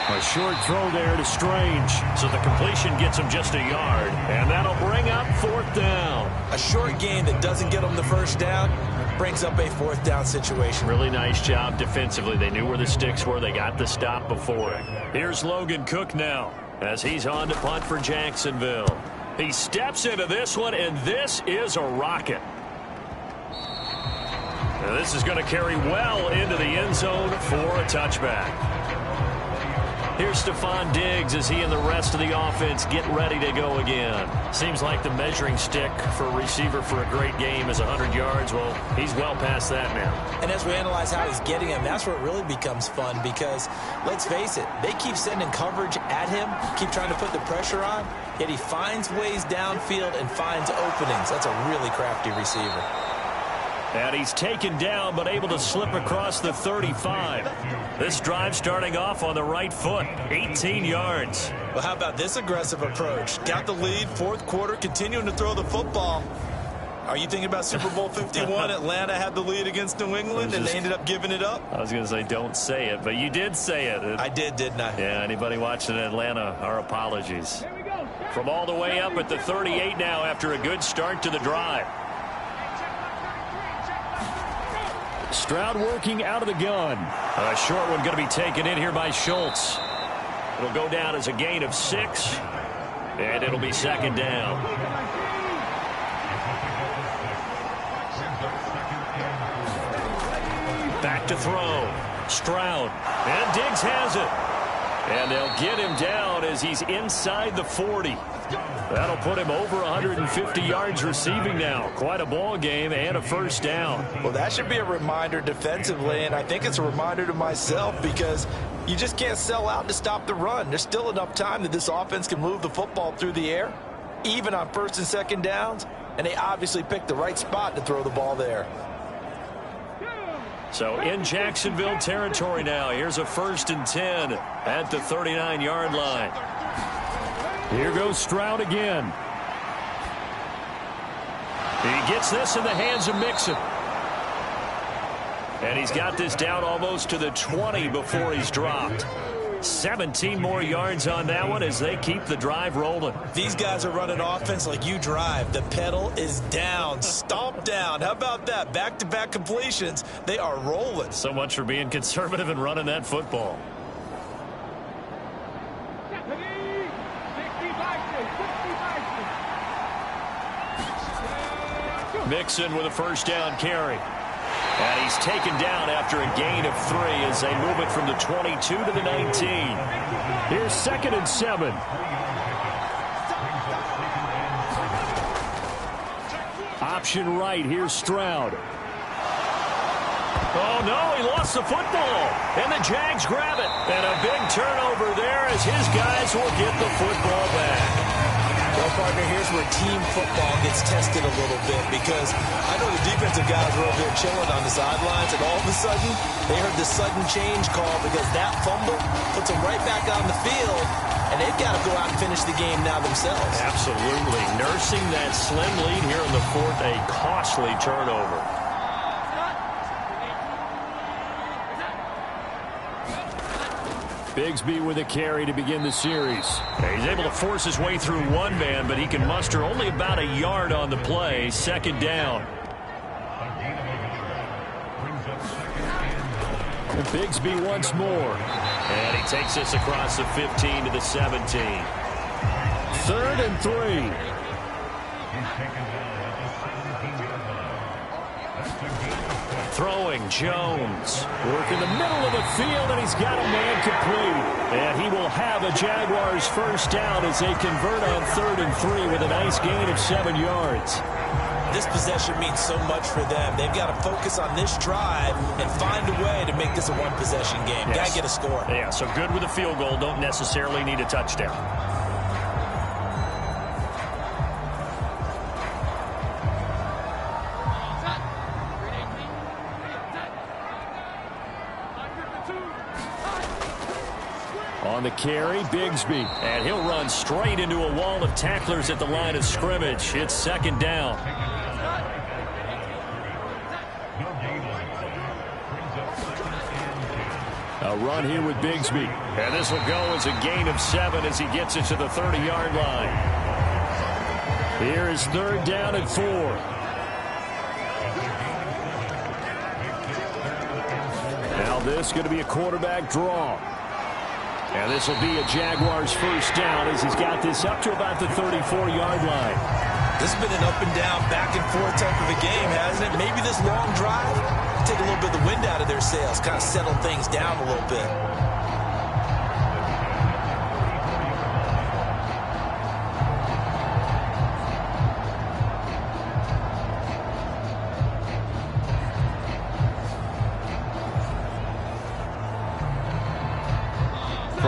A short throw there to Strange. So the completion gets him just a yard. And that'll bring up 4th down. A short gain that doesn't get them the first down brings up a 4th down situation. Really nice job defensively. They knew where the sticks were. They got the stop before it. Here's Logan Cook now as he's on to punt for Jacksonville. He steps into this one, and this is a rocket. Now this is going to carry well into the end zone for a touchback. Here's Stephon Diggs as he and the rest of the offense get ready to go again. Seems like the measuring stick for a receiver for a great game is 100 yards. Well, he's well past that now. And as we analyze how he's getting him, that's where it really becomes fun because, let's face it, they keep sending coverage at him, keep trying to put the pressure on, yet he finds ways downfield and finds openings. That's a really crafty receiver. And he's taken down but able to slip across the 35. This drive starting off on the right foot, 18 yards. Well, how about this aggressive approach? Got the lead, fourth quarter, continuing to throw the football. Are you thinking about Super Bowl 51? Atlanta had the lead against New England, and they ended up giving it up? I was going to say don't say it, but you did say it. I did, didn't I? Yeah, anybody watching Atlanta, our apologies. From all the way up at the 38 now after a good start to the drive. Stroud working out of the gun. A short one going to be taken in here by Schultz. It'll go down as a gain of 6, and it'll be second down. Back to throw. Stroud. And Diggs has it. And they'll get him down as he's inside the 40. That'll put him over 150 yards receiving now. Quite a ball game and a first down. Well, that should be a reminder defensively, and I think it's a reminder to myself because you just can't sell out to stop the run. There's still enough time that this offense can move the football through the air, even on first and second downs, and they obviously picked the right spot to throw the ball there. So in Jacksonville territory now. Here's a 1st and 10 at the 39-yard line. Here goes Stroud again. He gets this in the hands of Mixon. And he's got this down almost to the 20 before he's dropped. 17 more yards on that one as they keep the drive rolling. These guys are running offense like you drive. The pedal is down, stomp down. How about that? Back-to-back completions. They are rolling. So much for being conservative and running that football. Mixon with a first down carry. And he's taken down after a gain of 3 as they move it from the 22 to the 19. Here's 2nd and 7. Option right. Here's Stroud. Oh, no, he lost the football. And the Jags grab it. And a big turnover there as his guys will get the football back. Well, partner, here's where team football gets tested a little bit because I know the defensive guys were over there chilling on the sidelines, and all of a sudden, they heard the sudden change call because that fumble puts them right back on the field, and they've got to go out and finish the game now themselves. Absolutely. Nursing that slim lead here in the 4th, a costly turnover. Bigsby with a carry to begin the series. He's able to force his way through one man, but he can muster only about a yard on the play. 2nd down. And Bigsby once more. And he takes this across the 15 to the 17. 3rd and 3. Throwing, Jones. Work in the middle of the field, and he's got a man complete. And he will have a Jaguars first down as they convert on 3rd and 3 with a nice gain of 7 yards. This possession means so much for them. They've got to focus on this drive and find a way to make this a one-possession game. Yes. Got to get a score. Yeah, so good with a field goal. Don't necessarily need a touchdown. On the carry, Bigsby. And he'll run straight into a wall of tacklers at the line of scrimmage. It's 2nd down. A run here with Bigsby. And this will go as a gain of 7 as he gets it to the 30-yard line. Here is 3rd down and 4. Now this is going to be a quarterback draw. And this will be a Jaguars first down as he's got this up to about the 34-yard line. This has been an up and down, back and forth type of a game, hasn't it? Maybe this long drive take a little bit of the wind out of their sails, kind of settle things down a little bit.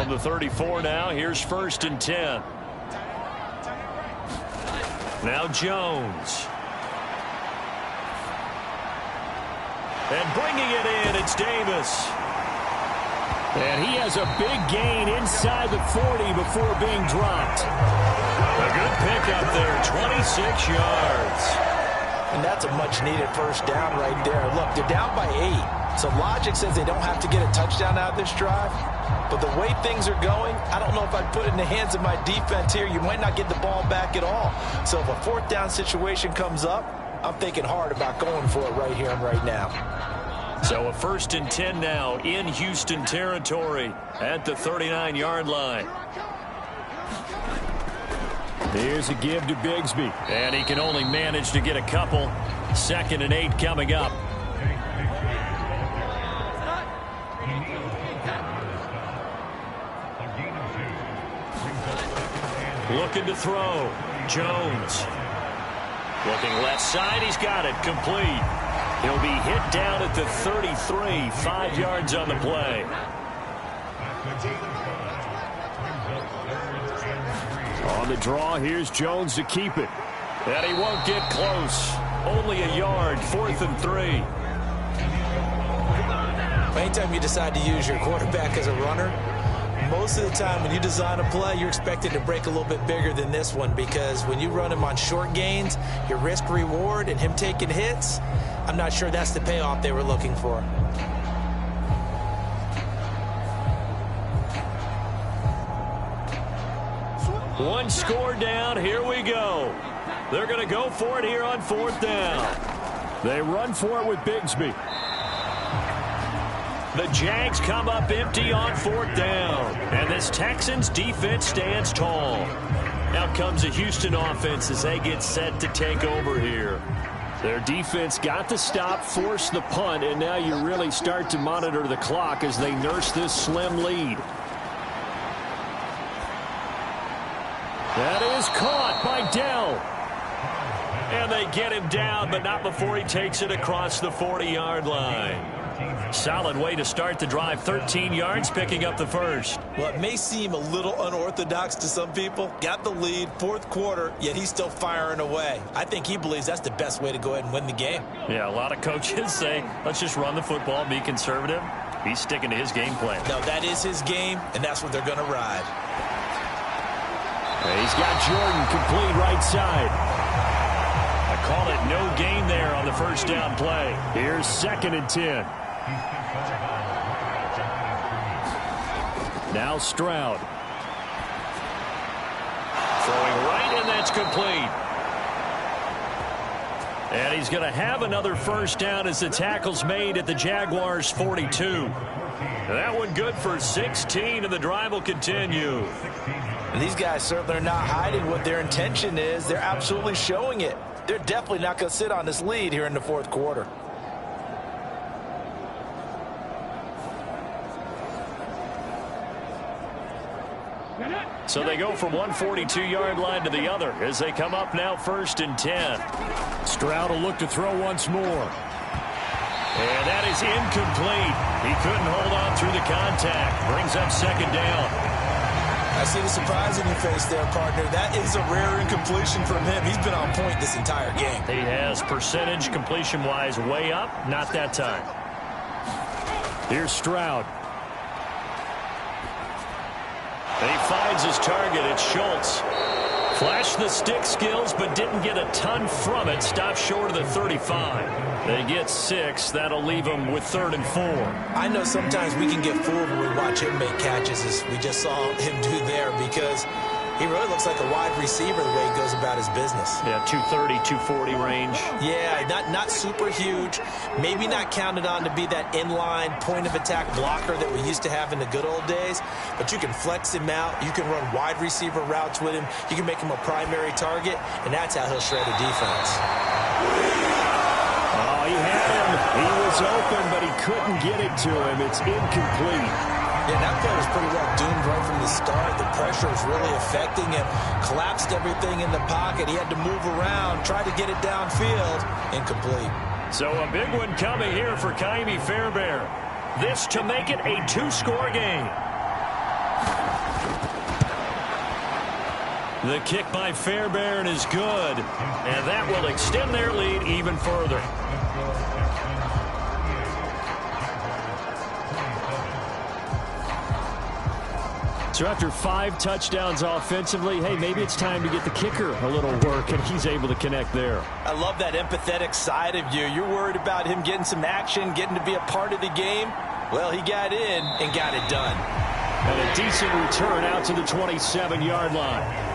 from the 34 now. Here's 1st and 10. Now Jones. And bringing it in, it's Davis. And he has a big gain inside the 40 before being dropped. A good pickup there, 26 yards. And that's a much-needed first down right there. Look, they're down by 8. So logic says they don't have to get a touchdown out of this drive. But the way things are going, I don't know if I'd put it in the hands of my defense here. You might not get the ball back at all. So if a 4th down situation comes up, I'm thinking hard about going for it right here and right now. So a 1st and 10 now in Houston territory at the 39-yard line. Here's a give to Bigsby. And he can only manage to get a couple. 2nd and 8 coming up. Looking to throw. Jones. Looking left side. He's got it. Complete. He'll be hit down at the 33. 5 yards on the play. On the draw, here's Jones to keep it. And he won't get close. Only a yard. 4th and 3. Anytime you decide to use your quarterback as a runner, most of the time when you design a play, you're expected to break a little bit bigger than this one, because when you run him on short gains, your risk reward and him taking hits, I'm not sure that's the payoff they were looking for. One score down. Here we go. They're going to go for it here on 4th down. They run for it with Bigsby. The Jags come up empty on 4th down. And this Texans defense stands tall. Now comes the Houston offense as they get set to take over here. Their defense got the stop, forced the punt, and now you really start to monitor the clock as they nurse this slim lead. That is caught by Dell. And they get him down, but not before he takes it across the 40-yard line. Solid way to start the drive. 13 yards, picking up the first. Well, it may seem a little unorthodox to some people. Got the lead, 4th quarter, yet he's still firing away. I think he believes that's the best way to go ahead and win the game. Yeah, a lot of coaches say, let's just run the football, be conservative. He's sticking to his game plan. No, that is his game, and that's what they're going to ride. He's got Jordan complete right side. I call it no gain there on the 1st down play. Here's 2nd and 10. Now Stroud. Throwing right, and that's complete. And he's going to have another 1st down as the tackle's made at the Jaguars' 42. That one good for 16, and the drive will continue. And these guys certainly are not hiding what their intention is. They're absolutely showing it. They're definitely not going to sit on this lead here in the 4th quarter. So they go from one 42-yard line to the other as they come up now 1st and 10. Stroud will look to throw once more. And that is incomplete. He couldn't hold on through the contact. Brings up 2nd down. I see the surprise in your face there, partner. That is a rare incompletion from him. He's been on point this entire game. He has percentage completion-wise way up. Not that time. Here's Stroud. And he finds his target. It's Schultz. Flashed the stick skills, but didn't get a ton from it. Stopped short of the 35. They get 6. That'll leave them with 3rd and 4. I know sometimes we can get fooled when we watch him make catches, as we just saw him do there, because he really looks like a wide receiver the way he goes about his business. Yeah, 230, 240 range. Yeah, not super huge. Maybe not counted on to be that inline point-of-attack blocker that we used to have in the good old days, but you can flex him out. You can run wide receiver routes with him. You can make him a primary target, and that's how he'll shred a defense. Oh, he had him. He was open, but he couldn't get it to him. It's incomplete. Yeah, that play was pretty well doomed right from the start. The pressure was really affecting him. Collapsed everything in the pocket. He had to move around, try to get it downfield. Incomplete. So a big one coming here for Ka'imi Fairbairn. This to make it a 2-score game. The kick by Fairbairn is good, and that will extend their lead even further. So after 5 touchdowns offensively, hey, maybe it's time to get the kicker a little work, and he's able to connect there. I love that empathetic side of you. You're worried about him getting some action, getting to be a part of the game. Well, he got in and got it done. And a decent return out to the 27-yard line.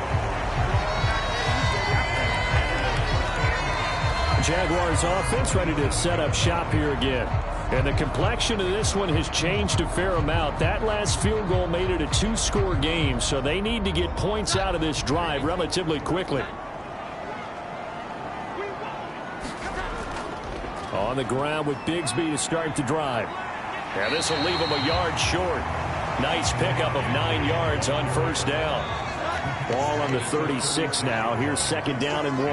Jaguars offense ready to set up shop here again. And the complexion of this one has changed a fair amount. That last field goal made it a 2-score game, so they need to get points out of this drive relatively quickly. On the ground with Bigsby to start the drive. And this will leave him a yard short. Nice pickup of 9 yards on first down. Ball on the 36 now. Here's second down and 1.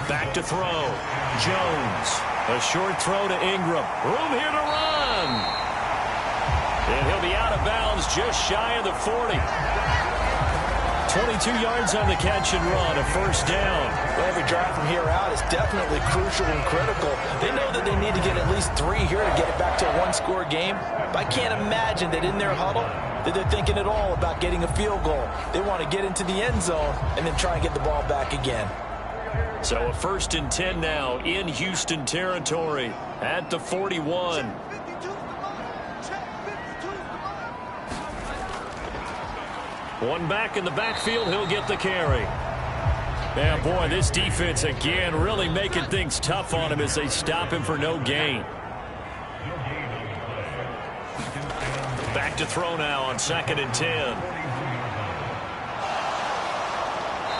Back to throw. Jones. A short throw to Ingram. Room here to run. And he'll be out of bounds just shy of the 40. 22 yards on the catch and run. A first down. Well, every drive from here out is definitely crucial and critical. They know that they need to get at least 3 here to get it back to a 1-score game. But I can't imagine that in their huddle that they're thinking at all about getting a field goal. They want to get into the end zone and then try and get the ball back again. So a 1st and 10 now in Houston territory at the 41. One back in the backfield, he'll get the carry. Yeah, boy, this defense again really making things tough on him as they stop him for no gain. Back to throw now on 2nd and 10.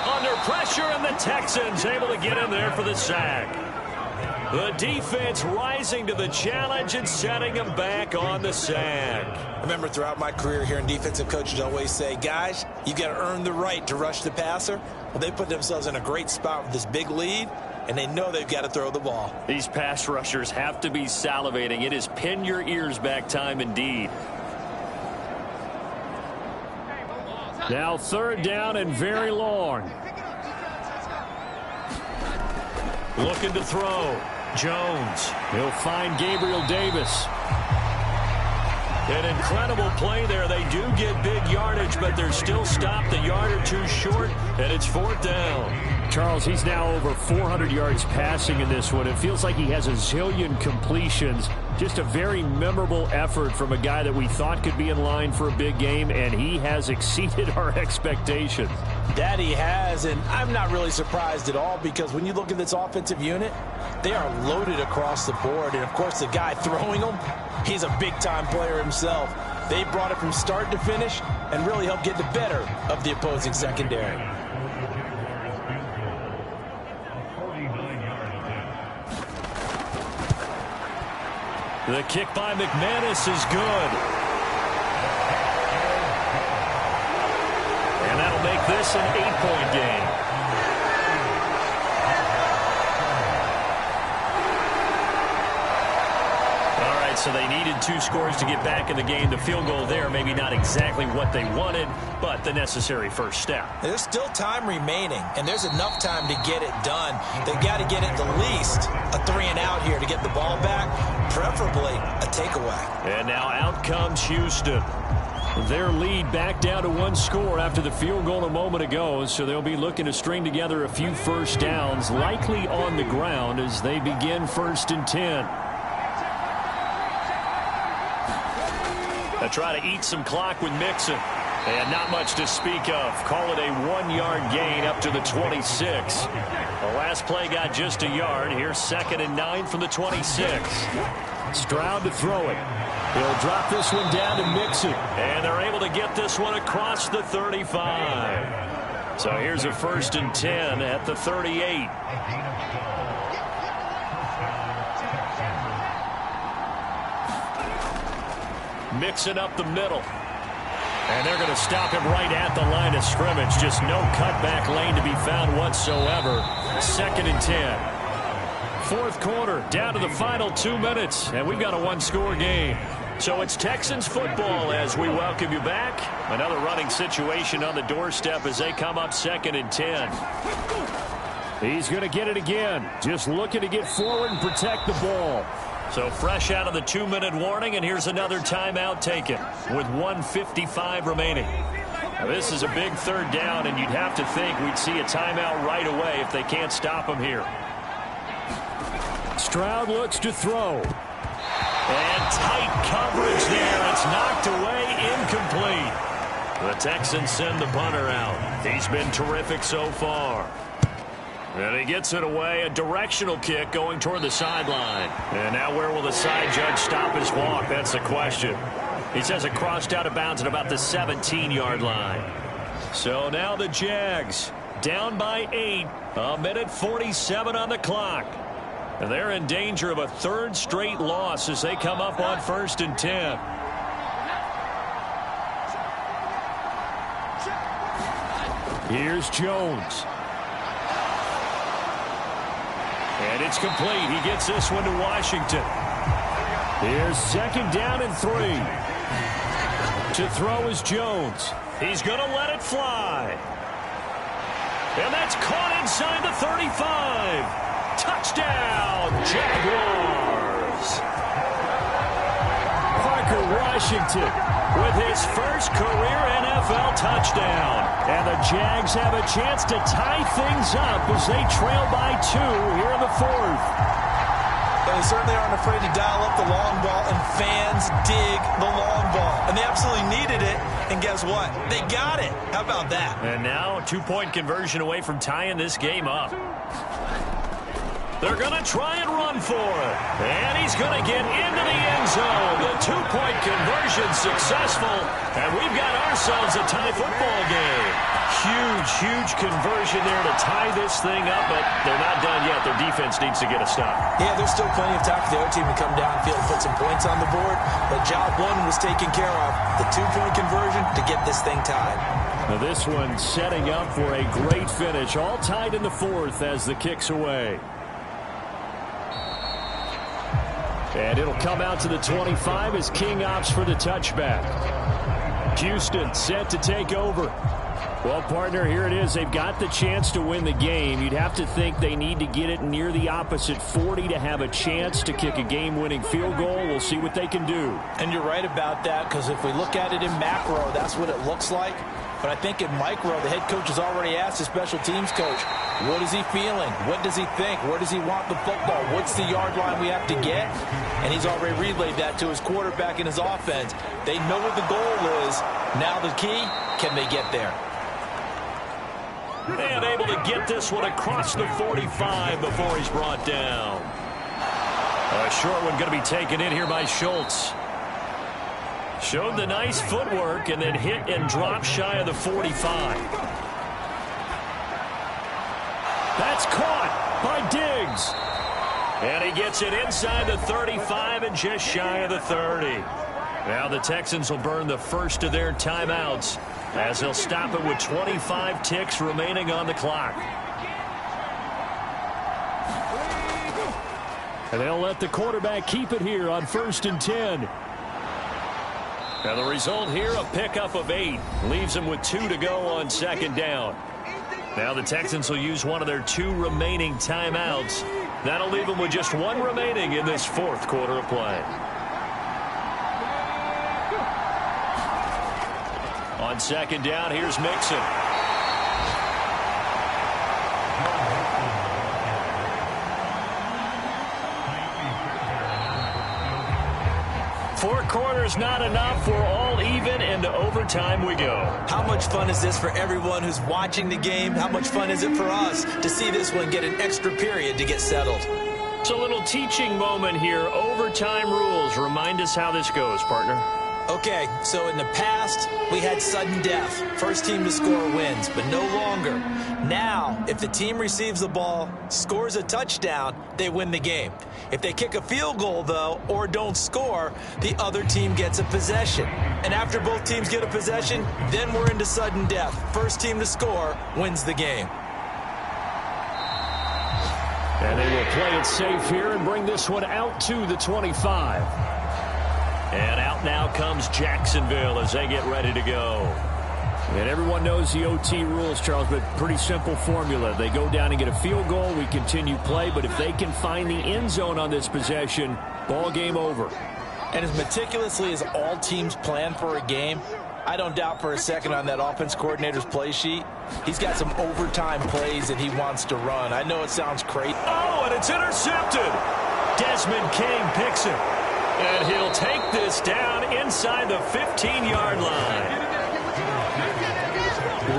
Under pressure, and the Texans able to get in there for the sack. The defense rising to the challenge and setting them back on the sack. I remember throughout my career hearing defensive coaches always say, guys, you got to earn the right to rush the passer. Well, they put themselves in a great spot with this big lead, and they know they've got to throw the ball. These pass rushers have to be salivating. It is pin your ears back time indeed. Now 3rd down and very long. Looking to throw. Jones. He'll find Gabriel Davis. An incredible play there. They do get big yardage, but they're still stopped a yard or 2 short, and it's 4th down. Charles, he's now over 400 yards passing in this one. It feels like he has a zillion completions. Just a very memorable effort from a guy that we thought could be in line for a big game, and he has exceeded our expectations. That he has, and I'm not really surprised at all because when you look at this offensive unit, they are loaded across the board. And, of course, the guy throwing them, he's a big-time player himself. They brought it from start to finish and really helped get the better of the opposing secondary. The kick by McManus is good. And that'll make this an 8-point game. All right, so they needed 2 scores to get back in the game. The field goal there, maybe not exactly what they wanted, but the necessary first step. There's still time remaining, and there's enough time to get it done. They've got to get at the least a 3-and-out here to get the ball back, preferably a takeaway. And now out comes Houston. Their lead back down to 1 score after the field goal a moment ago, so they'll be looking to string together a few first downs, likely on the ground as they begin 1st and 10. They'll try to eat some clock with Mixon. And not much to speak of. Call it a 1-yard gain up to the 26. The last play got just a yard. Here's 2nd and 9 from the 26. Stroud to throw it. He'll drop this one down to Mixon. And they're able to get this one across the 35. So here's a 1st and 10 at the 38. Mixon up the middle. And they're going to stop him right at the line of scrimmage. Just no cutback lane to be found whatsoever. 2nd and 10. 4th quarter, down to the final 2 minutes. And we've got a 1-score game. So it's Texans football as we welcome you back. Another running situation on the doorstep as they come up 2nd and 10. He's going to get it again. Just looking to get forward and protect the ball. So fresh out of the 2-minute warning, and here's another timeout taken with 1:55 remaining. Now, this is a big 3rd down, and you'd have to think we'd see a timeout right away if they can't stop him here. Stroud looks to throw. And tight coverage there. It's knocked away, incomplete. The Texans send the punter out. He's been terrific so far. And he gets it away, a directional kick going toward the sideline. And now where will the side judge stop his walk? That's the question. He says it crossed out of bounds at about the 17-yard line. So now the Jags down by 8, 1:47 on the clock. And they're in danger of a 3rd straight loss as they come up on 1st and 10. Here's Jones. And it's complete. He gets this one to Washington. Here's 2nd down and 3. To throw is Jones. He's going to let it fly. And that's caught inside the 35. Touchdown, Jaguars. Parker Washington with his first career NFL touchdown. And the Jags have a chance to tie things up as they trail by 2 here in the 4th. They certainly aren't afraid to dial up the long ball, and fans dig the long ball. And they absolutely needed it, and guess what? They got it. How about that? And now a 2-point conversion away from tying this game up. They're going to try and run for it. And he's going to get into the end zone. The 2-point conversion successful. And we've got ourselves a tie football game. Huge conversion there to tie this thing up, but they're not done yet. Their defense needs to get a stop. Yeah, there's still plenty of time for the other team to come downfield and put some points on the board. But job 1 was taken care of. The 2-point conversion to get this thing tied. Now this one setting up for a great finish. All tied in the 4th as the kick's away. And it'll come out to the 25 as King opts for the touchback. Houston set to take over. Well, partner, here it is. They've got the chance to win the game. You'd have to think they need to get it near the opposite 40 to have a chance to kick a game-winning field goal. We'll see what they can do. And you're right about that, because if we look at it in macro, that's what it looks like. But I think in micro, the head coach has already asked the special teams coach, what is he feeling? What does he think? Where does he want the football? What's the yard line we have to get? And he's already relayed that to his quarterback and his offense. They know what the goal is. Now the key, can they get there? And able to get this one across the 45 before he's brought down. A short one going to be taken in here by Schultz. Showed the nice footwork and then hit and dropped shy of the 45. That's caught by Diggs. And he gets it inside the 35 and just shy of the 30. Now the Texans will burn the first of their timeouts as they'll stop it with 25 ticks remaining on the clock. And they'll let the quarterback keep it here on 1st and 10. Now the result here, a pickup of 8. Leaves them with 2 to go on 2nd down. Now the Texans will use one of their 2 remaining timeouts. That'll leave them with just 1 remaining in this 4th quarter of play. On 2nd down, here's Mixon. Four quarters not enough. We're all even, and to overtime we go. How much fun is this for everyone who's watching the game? How much fun is it for us to see this one get an extra period to get settled? It's a little teaching moment here. Overtime rules. Remind us how this goes, partner. Okay, so in the past, we had sudden death. First team to score wins, but no longer. Now, if the team receives the ball, scores a touchdown, they win the game. If they kick a field goal, though, or don't score, the other team gets a possession. And after both teams get a possession, then we're into sudden death. First team to score wins the game. And they will play it safe here and bring this one out to the 25. And out now comes Jacksonville as they get ready to go. And everyone knows the OT rules, Charles, but pretty simple formula. They go down and get a field goal, we continue play, but if they can find the end zone on this possession, ball game over. And as meticulously as all teams plan for a game, I don't doubt for a second on that offense coordinator's play sheet, he's got some overtime plays that he wants to run. I know it sounds crazy. Oh, and it's intercepted. Desmond King picks it. And he'll take this down inside the 15-yard line.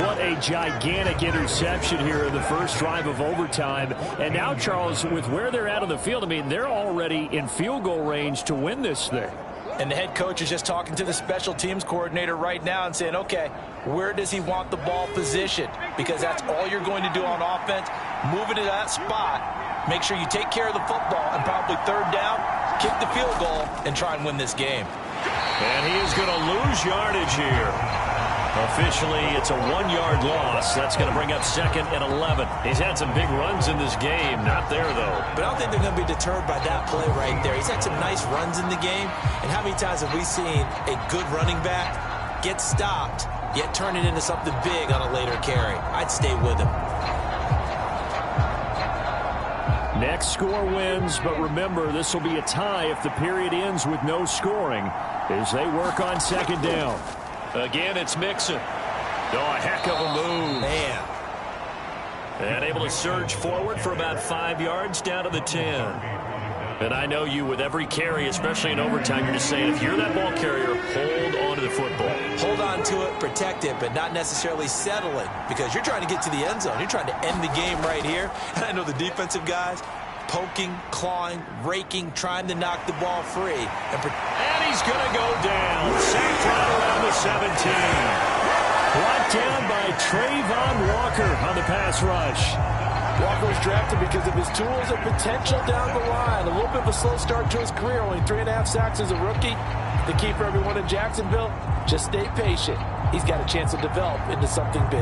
What a gigantic interception here in the first drive of overtime. And now, Charles, with where they're at on the field, I mean, they're already in field goal range to win this thing. And the head coach is just talking to the special teams coordinator right now and saying, okay, where does he want the ball positioned? Because that's all you're going to do on offense. Move it to that spot. Make sure you take care of the football and probably third down, kick the field goal, and try and win this game. And he is going to lose yardage here. Officially, it's a 1-yard loss. That's going to bring up 2nd and 11. He's had some big runs in this game. Not there, though. But I don't think they're going to be deterred by that play right there. He's had some nice runs in the game. And how many times have we seen a good running back get stopped, yet turn it into something big on a later carry? I'd stay with him. Next score wins, but remember, this will be a tie if the period ends with no scoring as they work on 2nd down. Again, it's Mixon. Oh, a heck of a move. Man. And able to surge forward for about 5 yards down to the 10. And I know you, with every carry, especially in overtime, you're just saying, if you're that ball carrier, hold on to the football. Hold on to it, protect it, but not necessarily settle it, because you're trying to get to the end zone. You're trying to end the game right here. And I know the defensive guys, poking, clawing, raking, trying to knock the ball free. And he's going to go down. Sacked right around the 17. Brought down by Trayvon Walker on the pass rush. Walker was drafted because of his tools and potential down the line. A little bit of a slow start to his career, only 3.5 sacks as a rookie. The key for everyone in Jacksonville, just stay patient. He's got a chance to develop into something big.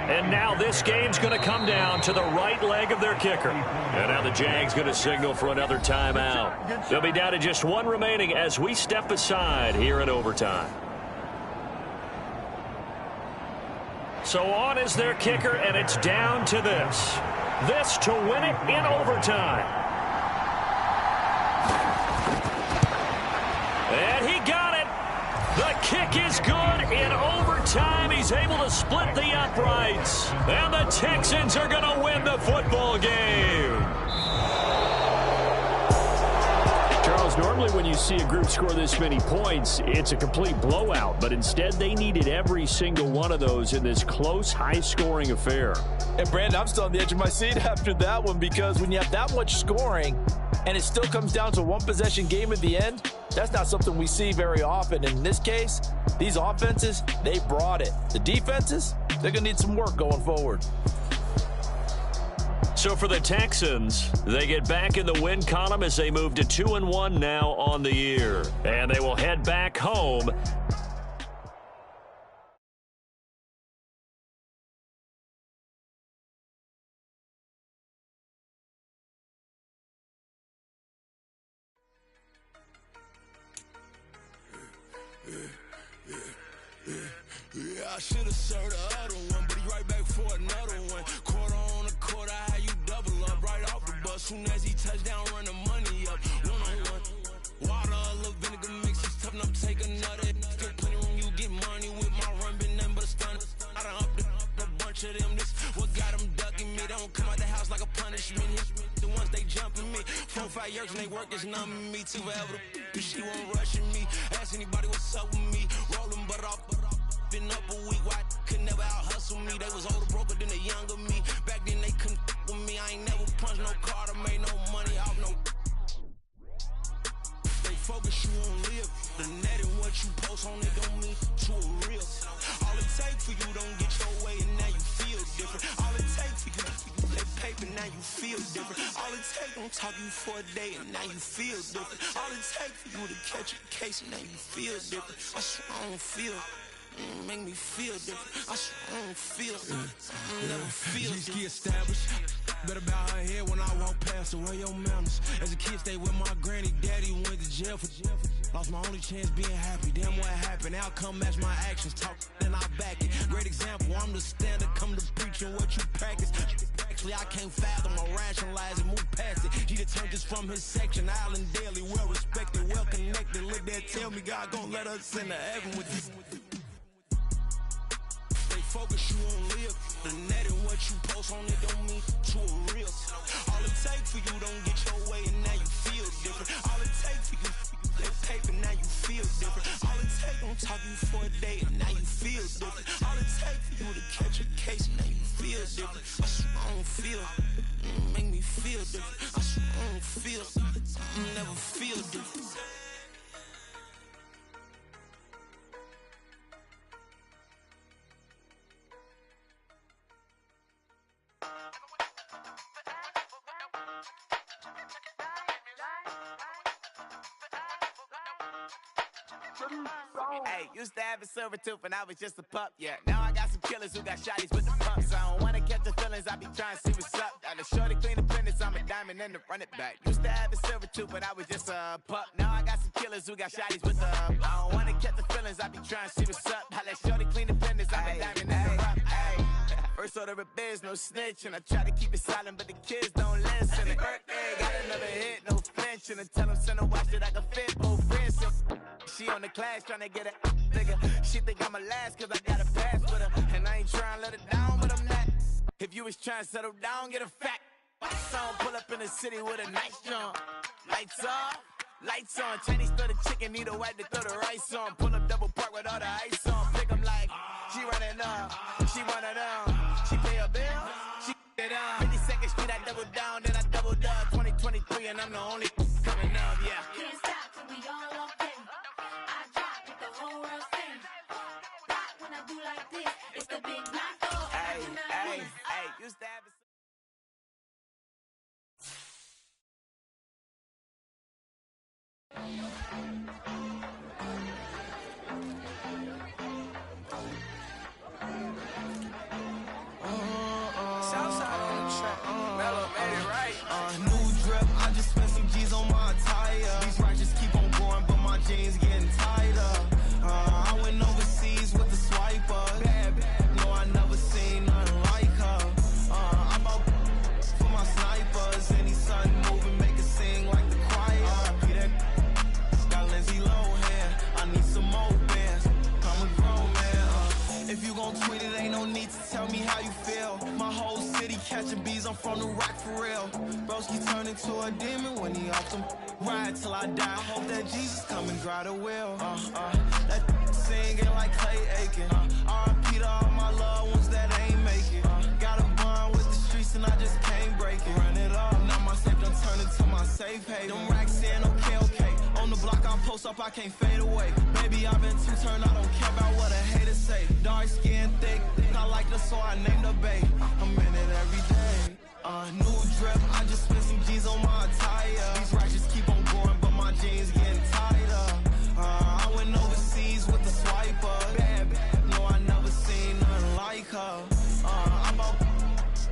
And now this game's going to come down to the right leg of their kicker. And now the Jags going to signal for another timeout. They'll be down to just one remaining as we step aside here in overtime. So on is their kicker, and it's down to this. This to win it in overtime. And he got it. The kick is good in overtime. He's able to split the uprights. And the Texans are going to win the football game. Charles, normally when you see a group score this many points, it's a complete blowout. But instead, they needed every single one of those in this close, high-scoring affair. And, Brandon, I'm still on the edge of my seat after that one, because when you have that much scoring and it still comes down to a one-possession game at the end, that's not something we see very often. In this case, these offenses, they brought it. The defenses, they're going to need some work going forward. So for the Texans, they get back in the win column as they move to 2-1 now on the year. And they will head back home. Yeah, I should have served the other one, but he right back for another one. Quarter on a quarter, how you double up right off the bus. Soon as he touch down, run the money up. One-on-one. Water, a little vinegar mix, it's tough enough to take another. Still plenty room, you get money with my run, been nothing but a stunner. I done upped a bunch of them. This what got them ducking me. They don't come out the house like a punishment. The ones they jumping me. 4-5 years when they work, it's numbing me. Too forever. She won't rushing me. Ask anybody what's up with me. Rolling butt off. Been up a week, why could never out hustle me? They was older, broker than the younger me. Back then they couldn't with me. I ain't never punched no card or made no money off no. They focus you on live. The net and what you post on it don't mean to a real. All it take for you don't get your way and now you feel different. All it take for you that paper, now you feel different. All it take don't talk you for a day and now you feel different. All it take for you to catch a case and now you feel different. I swear I don't feel. Make me feel different. I swear I don't feel. I never feel. Just get established. Better bow her head when I walk past her. Where your manners? As a kid, stayed with my granny. Daddy went to jail for lost my only chance being happy. Damn, what happened? Outcome match my actions. Talk, then I back it. Great example. I'm the standard. Come to preaching what you practice. Actually, I can't fathom or rationalize it. Move past it. He determined just from his section. Island Daily, well respected, well connected. Look there, tell me God gon' let us into heaven with this. Focus, you won't live. The net and what you post on it don't mean to a real. All it takes for you don't get your way and now you feel different. All it takes for you that paper, now you feel different. All it takes don't talk you for a day and now you feel different. All it takes for you to catch a case and now you feel different. I swear I don't feel, make me feel different. I swear I don't feel, never feel different. Hey, used to have a silver tooth when I was just a pup, yeah. Now I got some killers who got shotties with the pumps. I don't wanna catch the feelings, I be trying to see what's up. Got a shorty clean the business, I'm a diamond and to run it back. Used to have a silver tooth when I was just a pup. Now I got some killers who got shotties with the I don't wanna catch the feelings, I be trying to see what's up. I let shorty clean the business, I'm a diamond and to run it. First order of biz, no snitch, and I try to keep it silent, but the kids don't listen. And birthday, got another hit, no flinching. And tell them send a watch that I can fit both friends. She on the class trying to get a nigga. She think I'm a last cause I got a pass with her. And I ain't trying to let it down, but I'm not. If you was trying to settle down, get a fact. Song pull up in the city with a nice jump. Lights off, lights on. Chinese throw the chicken, need a wipe to throw the rice on. Pull up double park with all the ice on. Pick 'em like, she running up, she one of them. She pay a bill, she it up. 52nd Street, I double down, then I doubled up. 2023, and I'm the only coming up, yeah. Can't stop till we all locked in. I drop it, the whole world sings. Rock when I do like this, it's the big knockoff. Hey, used to have it. Southside on the track, Mellow made it right. New drip, I just spent some G's on my attire. These righteous keep on going, but my jeans getting tighter. I went overseas with the swiper. Bad, no, I never seen nothing like her. I bought for my snipers. Any sun moving, make it sing like the choir. Got Lindsay Lohan, I need some more bands. I'm a grown man. If you gon' tweet it, ain't no need to tell me how you feel. My whole city catching bees, I'm from the rock for real. Broski turned into a demon when he off them. Ride till I die, hope that Jesus come and dry the wheel. That singing like Clay Aiken. R.I.P. to all my loved ones that ain't make it. Got a bond with the streets and I just can't break it. Run it up, now my safe done turned into my safe haven. Them racks in, okay. On the block I post up, I can't fade away. Baby, I've been too turned, I don't care about what a hater say. Dark skin, thick, I like her so I named her babe. I'm in it every day. New drip, I just spent some G's on my attire. These righteous keep on going, but my jeans getting tighter. I went overseas with the swiper. Bad, no, I never seen nothing like her. I bought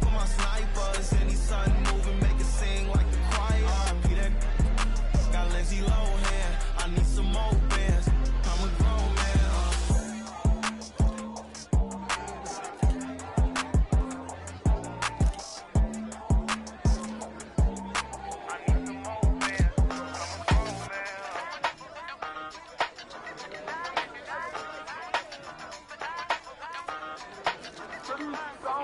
for my snipers. Any sun moving, make it sing like the choir. Peter got Lindsay Lohan, I need some more bands. I'm a grown man.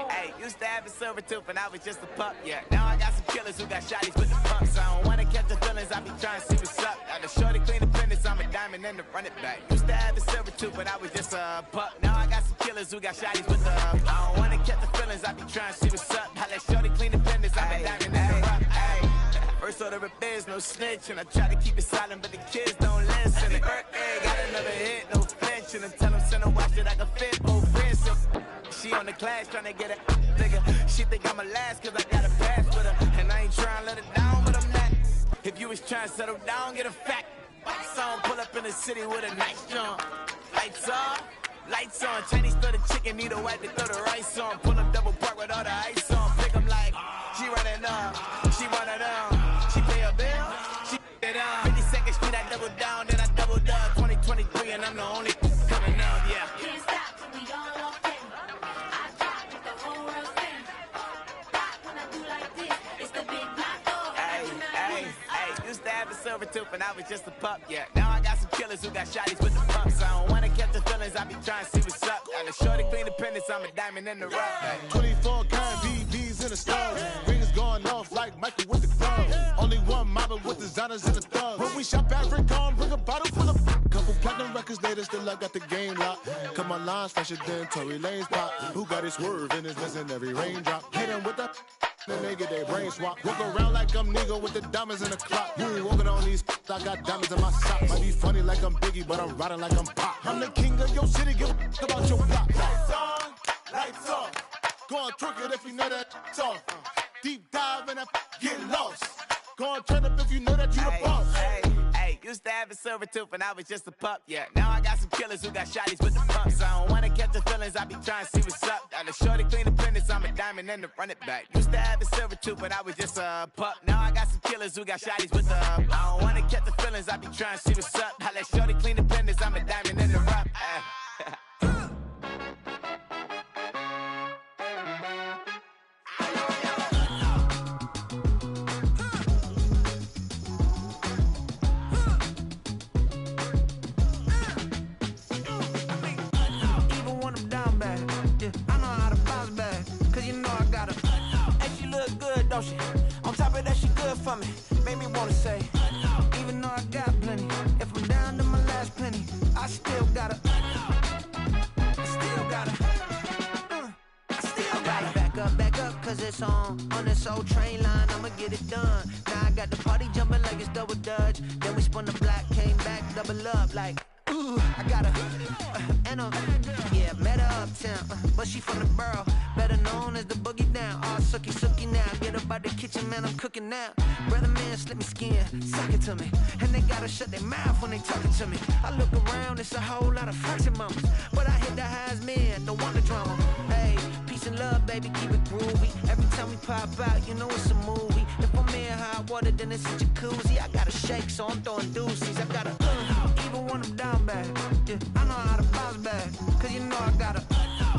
Hey, used to have a silver tooth when I was just a pup, yeah. Now I got some killers who got shotties with the pumps. I don't wanna catch the feelings, I be trying to see what's up. Got a shorty clean the business, I'm a diamond and to run it back. Used to have a silver tooth when I was just a pup. Now I got some killers who got shotties with the I don't wanna catch the feelings, I be trying to see what's up. I let shorty clean the business, I'm a diamond and to run it. First order of biz, no snitch, and I try to keep it silent, but the kids don't listen. And birthday, got another hit, no flinching. And tell them send a watch that I can fit both friends. She on the class trying to get a nigga. She think I'm a last cause I got a pass with her. And I ain't trying to let it down, but I'm not. If you was trying to settle down, get a fact. Song pull up in the city with a nice jump. Lights off, lights on. Chinese throw the chicken, need a wipe to throw the rice on. Pull up double park with all the ice on. Pick 'em like, she right silver tooth and I was just a pup, yeah. Now I got some killers who got shotties with the pumps. I don't wanna catch the feelings, I be trying to see what's up. Got a shorty clean the pendants, I'm a diamond in the rough. Hey. 24 karat BBs in the stars. Rings going off like Michael with the club. Only one mobbing with designers in the thugs. When we shop at Rincon, bring a bottle full of couple platinum records later, still I got the game locked. Cause my lines fresher than Tory Lane's pop. Who got his swerve and is missing every raindrop. Hit him with the then they get their brain swap. Walk around like I'm Negro with the diamonds in the clock. You ain't walking on these, I got diamonds in my socks. Might be funny like I'm Biggie, but I'm riding like I'm Pop. I'm the king of your city, give a about your block. Lights on, lights off. Go on, twerk it if you know that off. Deep dive and get lost. Go on, turn up if you know that you the boss. Hey, used to have a silver tooth and I was just a pup, yeah. Now I got some killers who got shotties with the pumps. I don't wanna catch the feelings, I be trying to see what's up. Got a shorty clean the pendants, I'm a diamond and to run it back. Used to have a silver tooth but I was just a pup. Now I got some killers who got shotties with the I don't wanna catch the feelings, I be trying to see what's up. I let shorty clean the pendants, I'm a diamond in the rough. Don't she? On top of that, she good for me. Made me wanna say, even though I got plenty, if I'm down to my last penny, I still gotta, back up, cause it's on this old train line, I'ma get it done. Now I got the party jumping like it's double dutch. Then we spun the block, came back, double up like, ooh, I got her, and yeah, met her uptown, but she from the borough, better known as the boogie down. All sookie now, get up out the kitchen, man, I'm cooking now. Brother man, slip me skin, suck it to me, and they gotta shut their mouth when they talking to me. I look around, it's a whole lot of fraction mamas, but I hit the highs, man, don't want the drama. Hey, peace and love, baby, keep it groovy. Every time we pop out, you know it's a movie. If I'm in hot water, then it's a jacuzzi. I gotta shake, so I'm throwing deuces. I gotta, even when I'm down bad, yeah, I know how to bounce back, cause you know I gotta,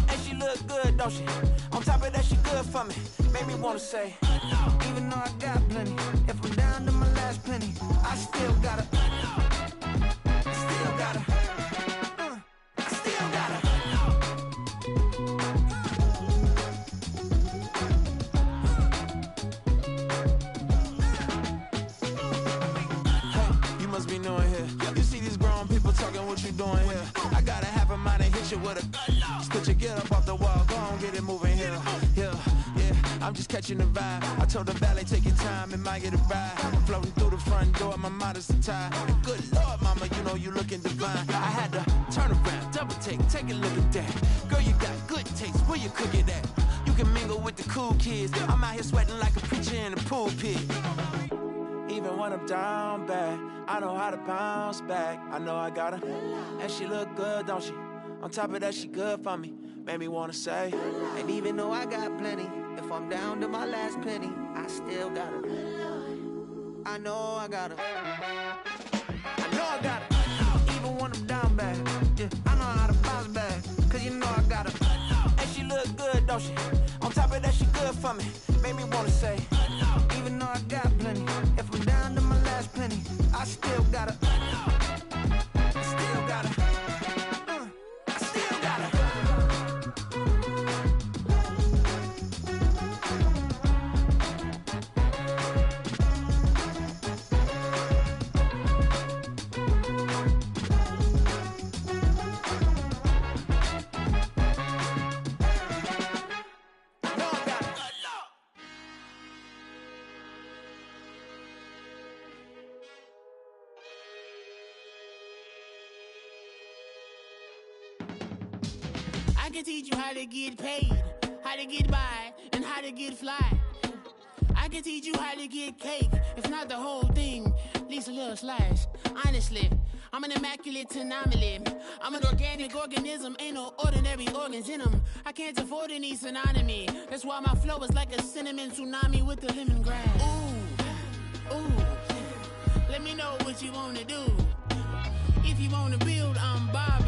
and she look good, don't she? On top of that, she good for me. Made me wanna say, even though I got plenty, if I'm down to my last penny, I still gotta, still gotta. Be knowing here. You see these grown people talking, what you doing here? I got a half a mind and hit you with a spit you, get up off the wall, go on, get it moving here. Yeah, I'm just catching the vibe. I told the valet, take your time, it might get a ride. I'm floating through the front door, my mind is a tie. And good Lord, mama, you know you looking divine. I had to turn around, double take a look at that. Girl, you got good taste, where you cook it at? You can mingle with the cool kids. I'm out here sweating like a preacher in a pulpit. Even when I'm down bad, I know how to bounce back. I know I got her, and she look good, don't she? On top of that, she good for me. Made me wanna say, and even though I got plenty, if I'm down to my last penny, I still got her. I know I got her. I know I got her. Even when I'm down bad, yeah, I know how to bounce back, cause you know I got her. And she look good, don't she? On top of that, she good for me. Made me wanna say, even though I got plenty, if I'm down to my last penny, I still gotta, still gotta, I still gotta. I can teach you how to get paid, how to get by, and how to get fly. I can teach you how to get cake, if not the whole thing, at least a little slice. Honestly, I'm an immaculate anomaly. I'm an organic organism, ain't no ordinary organs in them. I can't afford any synonymy. That's why my flow is like a cinnamon tsunami with the lemongrass. Ooh, let me know what you wanna do. If you wanna build, I'm Bob.